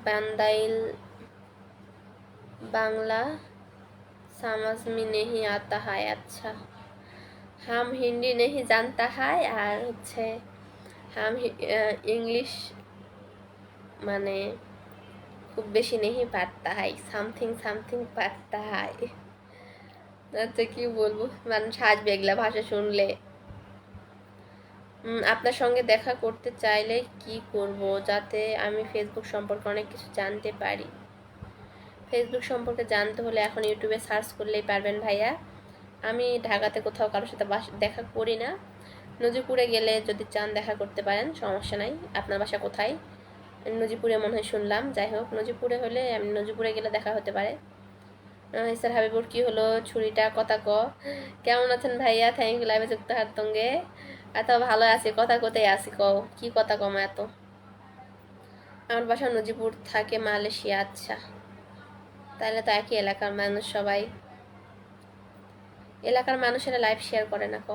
S1: बंदाइल बांग्ला समझ में नहीं आता है। अच्छा, हम हिंदी नहीं जानता है আর हम इंग्लिश মানে খুব বেশি नहीं पढ़ता है, সামথিং সামথিং पढ़ता है। আচ্ছা, কি বলবো, মানুষ হাসবে এগুলা ভাষা শুনলে। আপনার সঙ্গে দেখা করতে চাইলে কি করব যাতে আমি ফেসবুক সম্পর্কে অনেক কিছু জানতে পারি? ফেসবুক সম্পর্কে জানতে হলে এখন ইউটিউবে সার্চ করলেই পারবেন ভাইয়া। আমি ঢাকাতে কোথাও কারোর সাথে দেখা করি না। নজিপুরে গেলে যদি চান দেখা করতে পারেন, সমস্যা নাই। আপনার বাসা কোথায়? নজিপুরে মনে হয় শুনলাম, যাই হোক নজিপুরে হলে আমি নজিপুরে গেলে দেখা হতে পারে। স্যার হাবিবুর, কি হলো ছুরিটা কথা ক? কেমন আছেন ভাইয়া? থ্যাংক ইউ লাইভে যুক্ত হার তঙ্গে। এত ভালো আছি, কথা কোথায় আসি কও, কি কথা কম এত? আমার বাসা নজিপুর, থাকে মালয়েশিয়া। আচ্ছা, তাহলে তো একই এলাকার মানুষ সবাই। এলাকার মানুষেরা লাইভ শেয়ার করে না ক?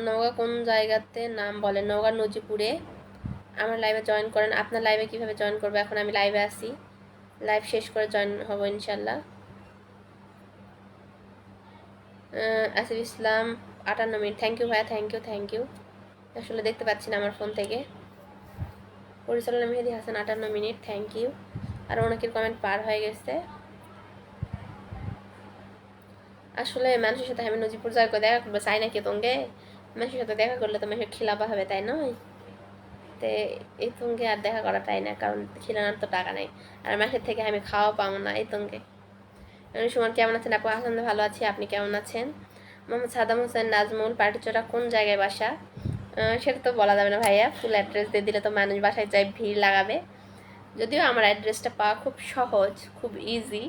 S1: নওগাঁ কোন জায়গাতে নাম বলে? নওগাঁ নজিপুরে। আমার লাইভে জয়েন করেন। আপনার লাইভে কিভাবে জয়েন করবো? এখন আমি লাইভে আসি, লাইভ শেষ করে জয়েন হব ইনশাল্লাহ। আসিফ ইসলাম 58 মিনিট, থ্যাংক ইউ ভাইয়া, থ্যাংক ইউ থ্যাংক ইউ। আসলে দেখতে পাচ্ছি না আমার ফোন থেকে। পরিচালনা Mehedi Hasan 58 minute, thank you. আর অনেকের কমেন্ট পার হয়ে গেছে। আসলে মানুষের সাথে আমি নজিপুর যাওয়ার দেখা করবো চাই না কি তোকে? মানুষের সাথে দেখা করলে তো মানুষের খিলাপা হবে, তাই নয়? তো তে এই তুঙ্গে আর দেখা করাটাই না, কারণ খিলানোর তো টাকা নেই, আর মাসের থেকে আমি খাওয়া পাবো না এই তুঙ্গে। সুমন কেমন আছেন আপু? আলহামদুলিল্লাহ ভালো আছি, আপনি কেমন আছেন? মোহাম্মদ সাদাম হোসেন নাজমুল, পাটিচোরা কোন জায়গায় বাসা? সেটা তো বলা যাবে না ভাইয়া, ফুল অ্যাড্রেস দিয়ে দিলে তো মানুষ বাসায় যায় ভিড় লাগাবে। যদিও আমার অ্যাড্রেসটা পাওয়া খুব সহজ, খুব ইজি,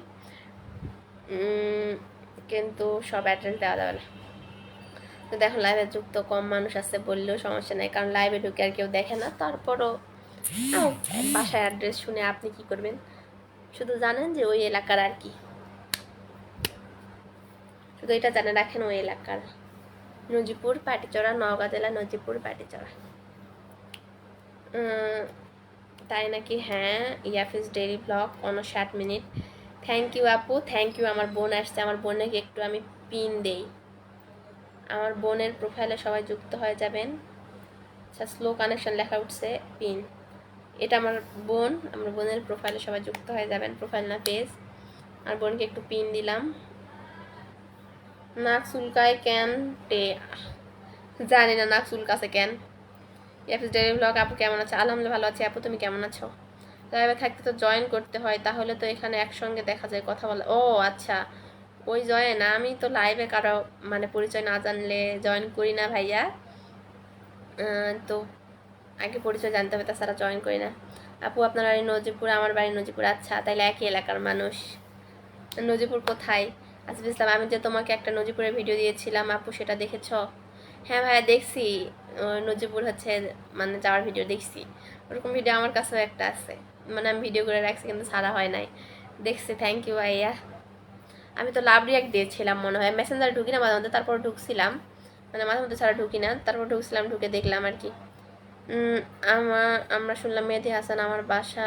S1: কিন্তু সব অ্যাড্রেস দেওয়া যাবে না। তো দেখো লাইভে যুক্ত কম মানুষ আছে বললেও সমস্যা নেই, কারণ লাইভে ঢুকে আর কেউ দেখে না। তারপরও বাসায় অ্যাড্রেস শুনে আপনি কি করবেন? শুধু জানেন যে ওই এলাকার আর কি, শুধু এটা জানে রাখেন ওই এলাকার। নজিপুর পাটিচড়া, নওগাঁ জেলা নজিপুর পাটিচড়া। তাই নাকি? হ্যাঁ, Yafis daily blog 59 minute. Thank you আপু, থ্যাংক ইউ। আমার বোন আসছে, আমার বোনকে একটু আমি পিন দেই। আমার বোনের প্রোফাইলে সবাই যুক্ত হয়ে যাবেন। আচ্ছা, স্লো কানেকশন লেখা উঠছে, পিন। এটা আমার বোন, আমার বোনের প্রোফাইলে সবাই যুক্ত হয়ে যাবেন, প্রোফাইল না পেজ। আর বোনকে একটু পিন দিলাম। নাক চুলকায় কেন? জানি না নাক চুলকাছে কেন। ইয়াফিস ডেইলি ব্লগ আপু কেমন আছে? আলহামদুলিল্লাহ ভালো আছি আপু, তুমি কেমন আছো? লাইভে থাকতে তো জয়েন করতে হয়, তাহলে তো এখানে একসঙ্গে দেখা যায়, কথা বলা। ও আচ্ছা, ওই জয়েন। আমি তো লাইভে কারো মানে পরিচয় না জানলে জয়েন করি না ভাইয়া। তো আগে পরিচয় জানতে হবে, তাছাড়া জয়েন করি না। আপু আপনার বাড়ি নজিপুর, আমার বাড়ি নজিপুর। আচ্ছা, তাইলে একই এলাকার মানুষ। নজিপুর কোথায়? আসিফ ইসলাম, আমি যে তোমাকে একটা নজিপুরের ভিডিও দিয়েছিলাম আপু, সেটা দেখেছ? হ্যাঁ ভাইয়া দেখছি, নজিপুর হচ্ছে মানে যাওয়ার ভিডিও দেখছি। ওরকম ভিডিও আমার কাছেও একটা আছে, মানে আমি ভিডিও করে রাখছি কিন্তু ছাড়া হয় নাই। দেখছি, থ্যাংক ইউ ভাইয়া। আমি তো লাভ রিয়াক্ট দিয়েছিলাম মনে হয়, মেসেঞ্জারে ঢুকি না মাঝে মধ্যে, তারপর ঢুকছিলাম, মানে মাঝে মধ্যে ছাড়া ঢুকি না, তারপর ঢুকছিলাম, ঢুকে দেখলাম আর কি। আমরা শুনলাম মেহেদি হাসান, আমার বাসা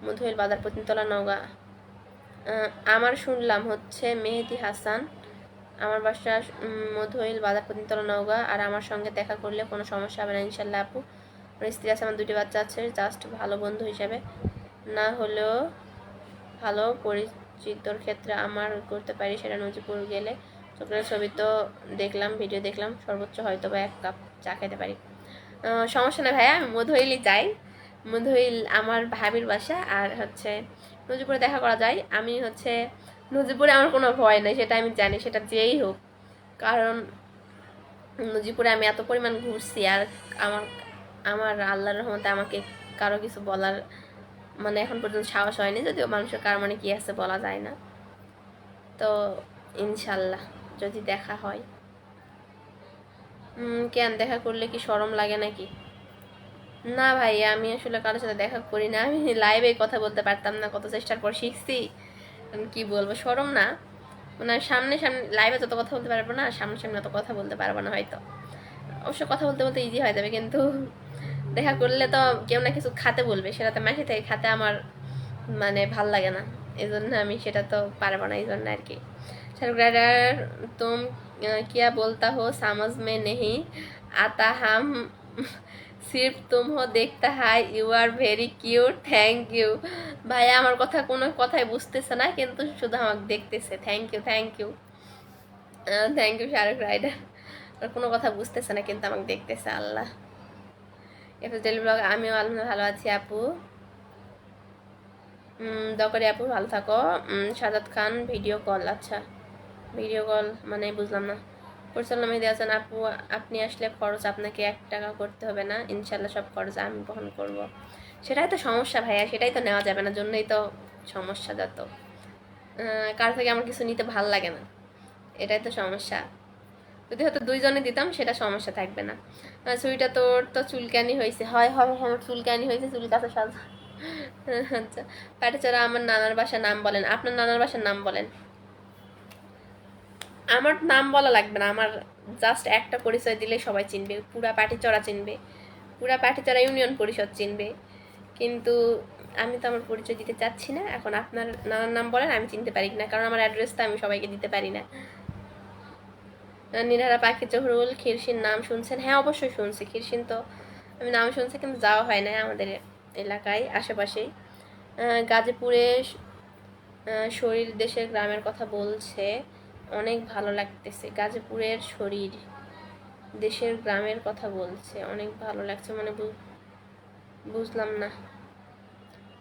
S1: মধুইল বাজার, পতিনতলা, নওগাঁ। আমার শুনলাম হচ্ছে মেহেদি হাসান, আমার বাসা মধুইল বাজার, পতিনতলা, নওগাঁ। আর আমার সঙ্গে দেখা করলে কোনো সমস্যা হবে না ইনশাল্লাহ আপু। আমার স্ত্রী আছে, আমার 2টি বাচ্চা আছে, জাস্ট ভালো বন্ধু হিসাবে না হলেও ভালো পরিচিতর ক্ষেত্রে আমার করতে পারি, সেটা নজিপুর গেলে চোখের ছবি তো দেখলাম, ভিডিও দেখলাম, সর্বোচ্চ হয়তো বা 1 কাপ চা খেতে পারি। সমস্যা নেই ভাইয়া, আমি মধুইলই যাই। মধুইল আমার ভাবির বাসা, আর হচ্ছে নজিপুরে দেখা করা যায়। আমি হচ্ছে নজিপুরে আমার কোনো ভয় নেই, সেটা আমি জানি, সেটা যেই হোক, কারণ নজিপুরে আমি এত পরিমাণ ঘুরছি। আর আমার আমার আল্লাহর রহমতে আমাকে কারো কিছু বলার মানে এখন পর্যন্ত সাহস হয়নি, যদিও মানুষের কার মানে কি আছে বলা যায় না। তো ইনশাল্লাহ যদি দেখা হয়। কেন দেখা করলে কি শরম লাগে নাকি? না ভাই, আমি আসলে কারোর সাথে দেখা করি না, আমি লাইভে কথা বলতে পারতাম না, কত চেষ্টার পর শিখছি। কি বলবো, শরম না, মানে সামনে সামনে লাইভে যত কথা বলতে পারবো না, সামনে সামনে অত কথা বলতে পারবো না হয়তো। অবশ্য কথা বলতে বলতে ইজি হয়ে যাবে, কিন্তু দেখা করলে তো কেউ না কিছু খাতে বলবে, সেটা তো মাসি থেকে খাতে আমার মানে ভাল লাগে না, এই জন্য আমি সেটা তো পারবো না, এই জন্য আর কি। शाहरुख राइडर तुम क्या बोलता हो समझ में नहीं आता, हम सिर्फ तुम हो देखता है, you are very cute, thank you. ভাইয়া আমার কথা কোনো কথাই বুঝতেছে না, কিন্তু শুধু আমাকে দেখতেছে। Thank you, thank you, thank you Shahrukh rider. আর কোনো কথা বুঝতেছে না, কিন্তু আমাকে দেখতেছে। আল্লাহ। এফএস ডেলি ব্লগ, আমিও আলহামদুলিল্লাহ ভালো আছি আপু। দরকারি আপু ভালো থাকো। সাজাদ খান ভিডিও কল, আচ্ছা ভিডিও কল মানে বুঝলাম না। পরিচালনা মেহেদি হাসান আপু, আপনি আসলে খরচ আপনাকে 1 টাকা করতে হবে না, ইনশাল্লাহ সব খরচ আমি বহন করব। সেটাই তো সমস্যা ভাইয়া, সেটাই তো নেওয়া যাবে না, জন্যই তো সমস্যা। যত কার থেকে আমার কিছু নিতে ভাল লাগে না, এটাই তো সমস্যা। যদি হয়তো 2 জনে দিতাম সেটা সমস্যা থাকবে না। ছুরিটা তোর তো চুলকানি হয়েছে, হয় হয় আমার চুলকানি হয়েছে, চুল কাছে সাজা। আচ্ছা, পাটিচারা আমার নানার বাসার নাম বলেন। আপনার নানার বাসার নাম বলেন। আমার নাম বলা লাগবে না, আমার জাস্ট একটা পরিচয় দিলে সবাই চিনবে, পুরা পাটিচড়া চিনবে, পুরা পাটিচড়া ইউনিয়ন পরিষদ চিনবে। কিন্তু আমি তো আমার পরিচয় দিতে চাচ্ছি না। এখন আপনার নানার নাম বলেন, আমি চিনতে পারি না, কারণ আমার অ্যাড্রেসটা আমি সবাইকে দিতে পারি না। নীলহারা পাখি জহরুল, খিরসিন নাম শুনছেন? হ্যাঁ অবশ্যই শুনছি, খিরসিন তো আমি নাম শুনছি, কিন্তু যাওয়া হয় না আমাদের এলাকায়, আশেপাশেই। গাজীপুরে শরীর দেশের গ্রামের কথা বলছে, অনেক ভালো লাগতেছে। গাজীপুরের শরীর দেশের গ্রামের কথা বলছে, অনেক ভালো লাগছে, মানে বুঝলাম না।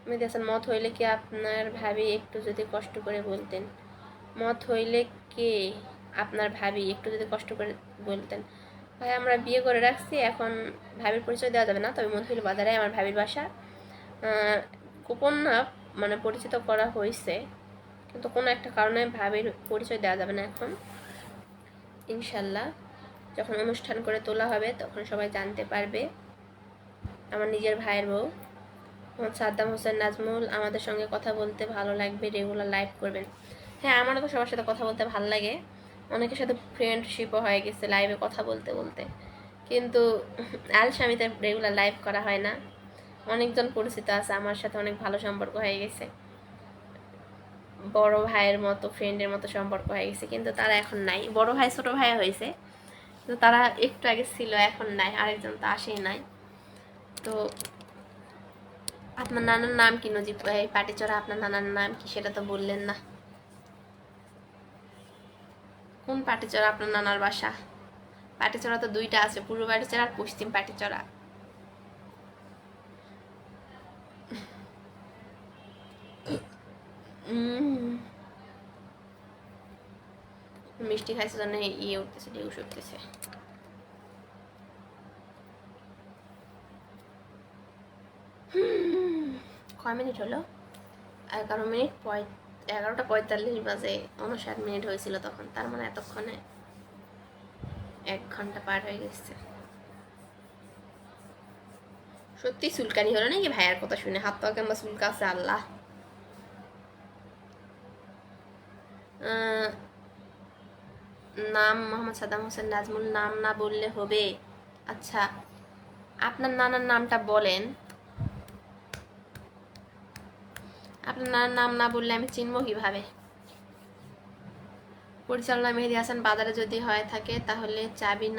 S1: মেহেদি হাসান, মত হইলে কি আপনার ভাবি একটু যদি কষ্ট করে বলতেন? মত হইলে কে আপনার ভাবি একটু যদি কষ্ট করে বলতেন? ভাই আমরা বিয়ে করে রাখছি, এখন ভাবির পরিচয় দেওয়া যাবে না, তবে মত হইলে বাজারে আমার ভাবির বাসা। গোপন না, মানে পরিচিত করা হয়েছে, কিন্তু কোনো একটা কারণে ভাবির পরিচয় দেওয়া যাবে না এখন। ইনশাল্লাহ যখন অনুষ্ঠান করে তোলা হবে তখন সবাই জানতে পারবে। আমার নিজের ভাইয়ের বউ। মোহাম্মদ সাদ্দাম হোসেন নাজমুল, আমাদের সঙ্গে কথা বলতে ভালো লাগবে, রেগুলার লাইভ করবেন। হ্যাঁ, আমারও তো সবার সাথে কথা বলতে ভালো লাগে, অনেকের সাথে ফ্রেন্ডশিপও হয়ে গেছে লাইভে কথা বলতে বলতে, কিন্তু আলসামিতে রেগুলার লাইভ করা হয় না। অনেকজন পরিচিত আছে, আমার সাথে অনেক ভালো সম্পর্ক হয়ে গেছে, বড় ভাইয়ের মতো ফ্রেন্ডের মতো সম্পর্ক হয়ে গেছে, কিন্তু তারা এখন নাই। বড় ভাই ছোট ভাই হয়েছে, কিন্তু তারা একটু আগে ছিল, এখন নাই, আরেকজন তো আসেই নাই। তো আপনার নানার নাম কি নজিব ভাই? পাটিচড়া আপনার নানার নাম কি সেটা তো বললেন না। কোন পাটিচড়া আপনার নানার বাসা? পাটিচড়া তো দুইটা আছে, পূর্ব পাটিচড়া আর পশ্চিম পাটিচড়া। মিষ্টি খাইছে জন্য ইয়ে উঠতেছে, ঢেউস উঠতেছে। কয় মিনিট হলো? 11 মিনিট 11টা 45 বাজে, 59 মিনিট হয়েছিল তখন, তার মানে এতক্ষণে 1 ঘন্টা পার হয়ে গেছে। সত্যি চুলকানি হলো নাকি ভাইয়ার কথা শুনে? হাত পা কেমন চুলকা আছে আল্লাহ। নাম মোহাম্মদ সাদ্দাম হোসেন নাজমুল, নাম না বললে হবে? আচ্ছা, আপনার নানার নামটা বলেন। আপনার নানার নাম না বললে আমি চিনব কিভাবে? পরিচালনা মেহেদি হাসান, বাজারে যদি হয়ে থাকে তাহলে চাবি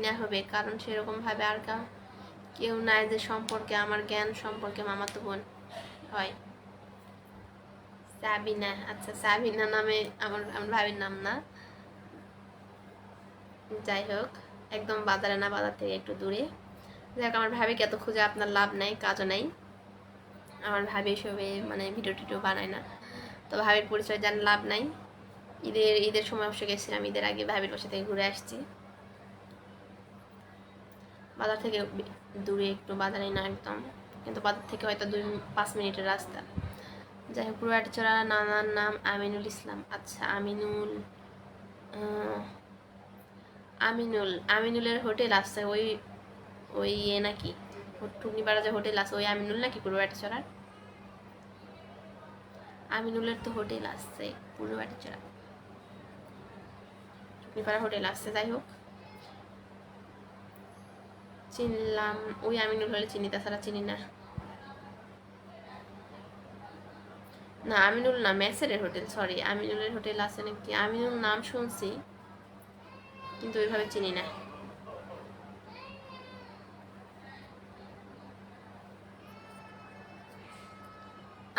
S1: না হবে, কারণ সেরকম ভাবে আর কেউ নাই যে সম্পর্কে আমার জ্ঞান সম্পর্কে মামাতো বোন হয়। সাবিনা, আচ্ছা সাবিনা নামে আমার ভাবির নাম না। যাই হোক, একদম বাজারে না, বাজার থেকে একটু দূরে। যাই হোক, আমার ভাবিকে এত খুঁজে আপনার লাভ নাই, কাজও নাই। আমার ভাবি এসবে মানে ভিডিও টিডিও বানায় না, তো ভাবির পরিচয় জানার লাভ নাই। ঈদের সময় অবশ্য গেছিলাম, ঈদের আগে ভাবির বাসা থেকে ঘুরে আসছি। বাজার থেকে দূরে একটু, বাজারে না একদম, কিন্তু বাজার থেকে হয়তো 2-5 মিনিটের রাস্তা। যাই হোক, পুরুয়াটিচড়া নানার নাম আমিনুল ইসলাম। আচ্ছা, আমিনুলের হোটেল আছে ওই ওই ইয়ে নাকি, টুকনিপাড়া যে হোটেল আছে ওই আমিনুল নাকি পুরুয়াটিচড়ার? আমিনুলের তো হোটেল আছে পুরুয়াটিচড়া, টুকনিপাড়া হোটেল আছে। যাই হোক, চিনলাম, ওই আমিনুল হলে চিনি, তাছাড়া চিনি না। না, আমিনুল না, মেসেরের হোটেল, সরি, আমিনুলের হোটেল আছে নাকি? আমিনুল নাম শুনছি, কিন্তু ওইভাবে চিনি না।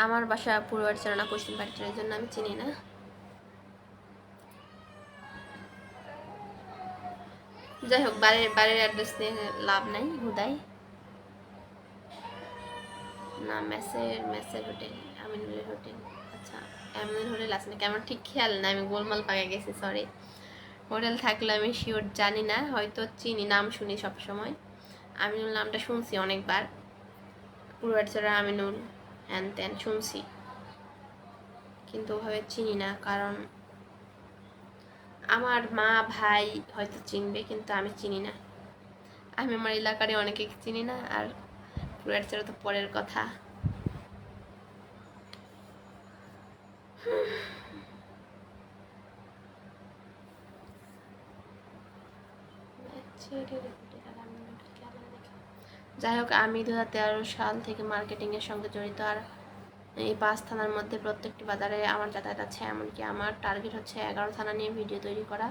S1: আমার বাসা পূর্বাচরণ না পশ্চিম পাটিচড়ার জন্য আমি চিনি না। যাই হোক, বাড়ির অ্যাড্রেস নিয়ে লাভ নাই হুদাই। না, মেসের হোটেল, আমিনুলের হোটেল। আচ্ছা, আমিনুল হোটেল আছে নাকি আমার ঠিক খেয়াল না, আমি গোলমাল পাকে গেছি, সরি। হোটেল থাকলে আমি শিওর জানি না, হয়তো চিনি, নাম শুনি সব সময়। আমিনুল নামটা শুনছি অনেকবার, পূর্বাচরণ আমিনুল হ্যান ত্যান শুনছি, কিন্তু ওভাবে চিনি না, কারণ আমার মা ভাই হয়তো চিনবে, কিন্তু আমি চিনি না। আমি আমার এলাকারে অনেকে চিনি না, আর পুরাটচেরা তো পরের কথা। যাই হোক, আমি 2013 সাল থেকে মার্কেটিংয়ের সঙ্গে জড়িত, আর এই 5 থানার মধ্যে প্রত্যেকটি বাজারে আমার যাতায়াত আছে। এমনকি আমার টার্গেট হচ্ছে 11 থানা নিয়ে ভিডিও তৈরি করা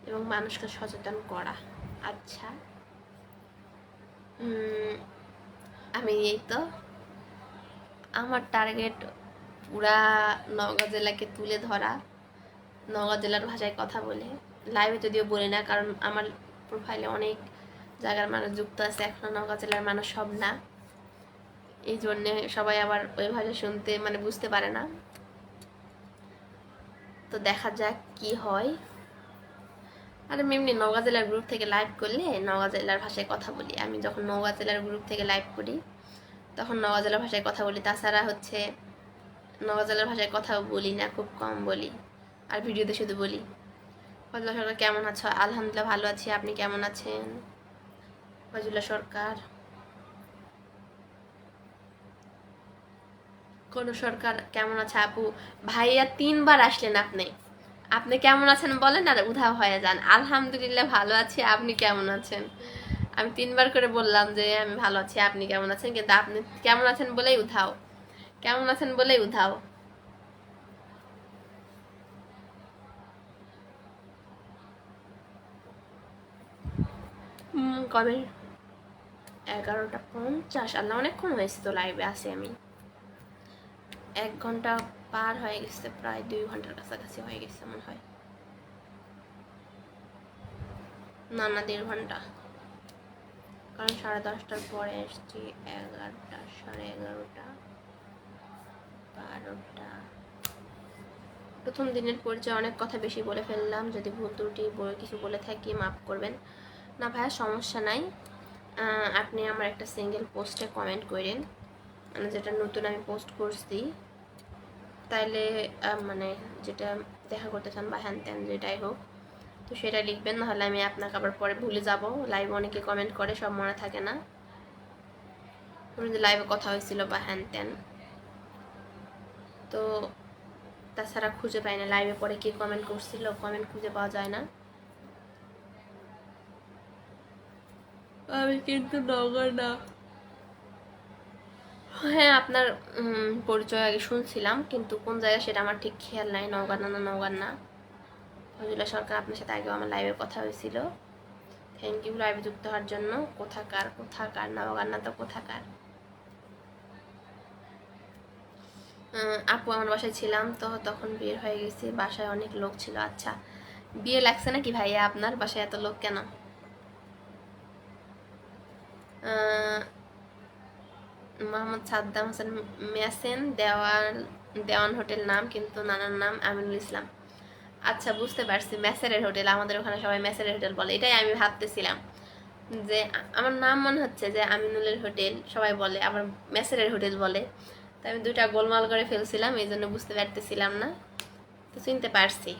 S1: এবং মানুষকে সচেতন করা। আচ্ছা, আমি এই তো, আমার টার্গেট পুরা নওগাঁ জেলাকে তুলে ধরা, নওগাঁ জেলার ভাষায় কথা বলে লাইভে যদিও বলি না, কারণ আমার প্রোফাইলে অনেক জায়গার মানুষ যুক্ত আছে, এখনো নওগাঁ জেলার মানুষ সব না, এই জন্যে সবাই আবার ওই ভাষা শুনতে মানে বুঝতে পারে না। তো দেখা যাক কি হয়। আর আমি এমনি নওগাঁ জেলার গ্রুপ থেকে লাইভ করলে নওগাঁ জেলার ভাষায় কথা বলি। আমি যখন নওগাঁ জেলার গ্রুপ থেকে লাইভ করি তখন নওগাঁ জেলার ভাষায় কথা বলি, তাছাড়া হচ্ছে নওগাঁ জেলার ভাষায় কথা বলি না, খুব কম বলি, আর ভিডিওতে শুধু বলি। ফজলা সরকার কেমন আছো? আলহামদুলিল্লাহ ভালো আছি, আপনি কেমন আছেন? ফজলা সরকার, কোন সরকার কেমন আছে আপু? ভাইয়া 3বার আসলেন আপনি, আপনি কেমন আছেন বলেন আর উধাও হয়ে যান। আলহামদুলিল্লাহ ভালো আছি, আপনি কেমন আছেন? আমি 3বার করে বললাম যে আমি ভালো আছি, আপনি কেমন আছেন, কিন্তু আপনি কেমন আছেন বলেই উধাও, কেমন আছেন বলেই উধাও। কবে? 11টা 50। আল্লাহ, অনেকক্ষণ হয়েছে তো লাইভে আছি আমি, 1 ঘন্টা পার হয়ে গেছে, প্রায় 2 ঘন্টার কাছাকাছি হয়ে গেছে মনে হয়। না না, 1.5 ঘন্টা, কারণ 10:30টার পরে এসছি। 11টা, 11:30টা, 12টা। প্রথম দিনের পরিচয় অনেক কথা বেশি বলে ফেললাম, যদি ভুল ত্রুটি কিছু বলে থাকি মাফ করবেন। না ভাইয়া, সমস্যা নাই। আপনি আমার একটা সিঙ্গেল পোস্টে কমেন্ট করেন, মানে যেটা নতুন আমি পোস্ট করছি, তাইলে মানে যেটা দেখা করতে চান বা হ্যান ত্যান যেটাই হোক, তো সেটা লিখবেন, নাহলে আমি আপনাকে আবার পরে ভুলে যাব। লাইভে অনেকে কমেন্ট করে, সব মনে থাকে না, লাইভে কথা হয়েছিল বা হ্যান ত্যান, তো তাছাড়া খুঁজে পাই না লাইভে পরে কে কমেন্ট করছিল, কমেন্ট খুঁজে পাওয়া যায় না। আমি কিন্তু নগর না। হ্যাঁ, আপনার পরিচয় আগে শুনছিলাম, কিন্তু কোন জায়গায় সেটা আমার ঠিক খেয়াল নাই। নওগাঁ না, নওগাঁ না। ফজলা সরকার, আপনার সাথে আগেও আমার লাইভে কথা হয়েছিল। থ্যাংক ইউ লাইভে যুক্ত হওয়ার জন্য। কোথাকার? কোথাকার? নওগাঁ না তো কোথাকার? আপু, আমার বাসায় ছিলাম তো, তখন বের হয়ে গেছি, বাসায় অনেক লোক ছিল। আচ্ছা, বিয়ে লাগছে নাকি ভাইয়া? আপনার বাসায় এত লোক কেন? মোহাম্মদ সাদ্দাম হোসেন মেসেন, দেওয়ান হোটেল নাম, কিন্তু নানার নাম আমিনুল ইসলাম। আচ্ছা, বুঝতে পারছি, মেসেরের হোটেল। আমাদের ওখানে সবাই মেসেরের হোটেল বলে, এটাই আমি ভাবতেছিলাম যে আমার নাম মনে হচ্ছে যে আমিনুলের হোটেল সবাই বলে, আবার মেসেরের হোটেল বলে, তো আমি দুইটা গোলমাল করে ফেলছিলাম, এই জন্য বুঝতে পারতেছিলাম না, তো চিনতে পারছি।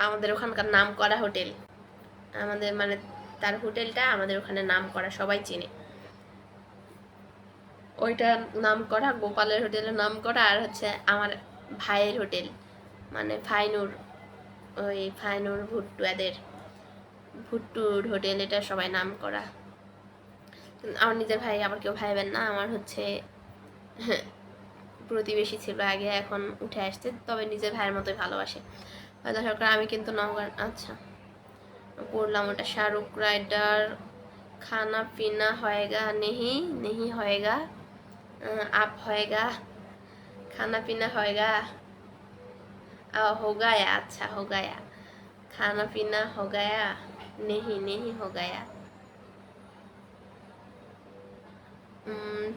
S1: আমাদের ওখানকার নাম করা হোটেল, আমাদের মানে তার হোটেলটা আমাদের ওখানে নাম করা, সবাই চিনে। ওইটা নাম করা, গোপালের হোটেলের নাম করা, আর হচ্ছে আমার ভাইয়ের হোটেল, মানে ফাইনুর, ওই ফাইনুর ভুট্টু এদের ভুট্টুর হোটেল, এটা সবাই নাম করা। আমার নিজের ভাই আবার কেউ ভাইবেন না, আমার হচ্ছে প্রতিবেশী ছিল আগে, এখন উঠে আসছে, তবে নিজের ভাইয়ের মতোই ভালোবাসে। সরকার, আমি কিন্তু নওগাঁ। আচ্ছা, পড়লাম ওটা। শাহরুখ রাইডার, খানা পিনা হয়েগা, নেহি নেহি হয়েগা, आप होएगा, खाना पीना होएगा, हो गया। अच्छा, हो गया, खाना पीना हो गया, नहीं नहीं हो गया।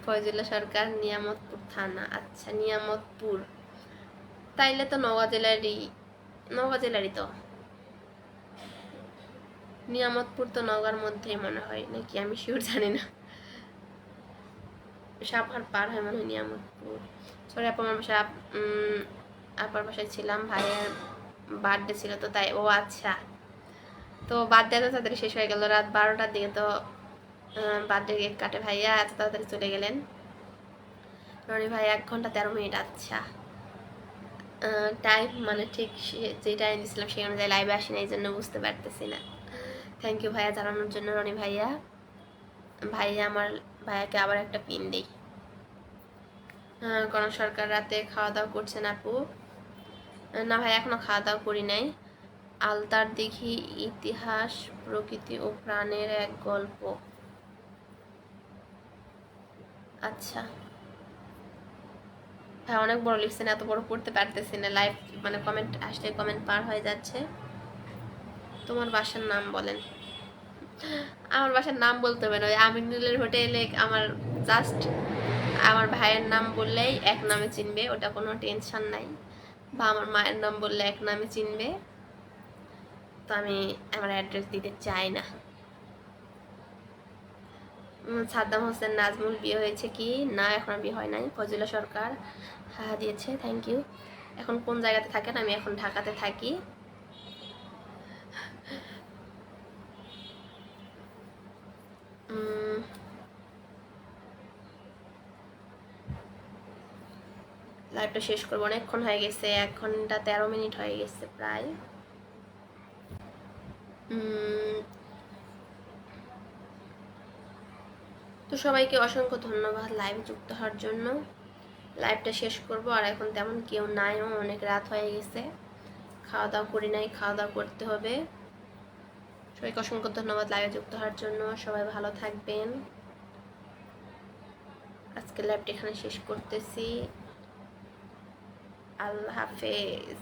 S1: ফয়জুল্লাহ সরকার, নিয়ামতপুর থানা। আচ্ছা, নিয়ামতপুর, তাইলে তো নওগাঁ জেলারই, নওগাঁ জেলারই তো। নিয়ামতপুর তো নওগাঁর মধ্যেই মনে হয়, নাকি আমি শিওর জানি না। সাভার পার হয় মনে হয় নিয়ামতপুর। সরি আপু, আমার বাসায় আপার বাসায় ছিলাম, ভাইয়ের বার্থডে ছিল তো তাই। ও আচ্ছা, তো বার্থডে এত তাড়াতাড়ি শেষ হয়ে গেল, রাত 12টার দিকে তো বার্থডে কেক কাটে ভাইয়া, এত তাড়াতাড়ি চলে গেলেন। রনি ভাই, 1 ঘন্টা 13 মিনিট। আচ্ছা, টাইম মানে ঠিক যে টাইম দিয়েছিলাম সেই অনুযায়ী লাইভে আসি না, এই জন্য বুঝতে পারতেছি না। থ্যাংক ইউ ভাইয়া জানানোর জন্য। রনি ভাইয়া, ভাইয়া আমার ভাইয়াকে আবার একটা পিন দিই। কোন সরকার, রাতে খাওয়া দাওয়া করছেন আপু? না ভাই, এখনো খাওয়া দাওয়া করি নাই। আলতার দিঘি, ইতিহাস, প্রকৃতি ও প্রাণের এক গল্প। আচ্ছা, হ্যাঁ অনেক বড় লিখছেন, এত বড় পড়তে পারতেছি না, লাইভ মানে কমেন্ট আসলে কমেন্ট পার হয়ে যাচ্ছে। তোমার বাসার নাম বলেন। আমার বাসার নাম বলতে হবে না, ওই আমিনুলের হোটেলে আমার জাস্ট আমার ভাইয়ের নাম বললেই এক নামে চিনবে, ওটা কোনো টেনশন নাই। বা আমার মায়ের নাম বললে এক নামে চিনবে। তো আমি আমার অ্যাড্রেস দিতে চাই না। সাদ্দাম হোসেন নাজমুল বিয়ে হয়েছে কি না? এখন বিয়ে হয় নাই। ফজিলা সরকার হ্যাঁ দিয়েছে, থ্যাংক ইউ। এখন কোন জায়গাতে থাকেন? আমি এখন ঢাকাতে থাকি। লাইভটা শেষ করবো, অনেকক্ষণ হয়ে গেছে, 1 ঘন্টা 13 মিনিট হয়ে গেছে প্রায়। তো সবাইকে অসংখ্য ধন্যবাদ লাইভে যুক্ত হওয়ার জন্য। লাইভটা শেষ করব, আর এখন তেমন কেউ নাইও, অনেক রাত হয়ে গেছে, খাওয়া দাওয়া করি নাই, খাওয়া দাওয়া করতে হবে। সবাইকে অসংখ্য ধন্যবাদ লাইভে যুক্ত হওয়ার জন্য। সবাই ভালো থাকবেন। আজকে লাইভটা এখানে শেষ করতেছি। আল্লাহ হাফেজ।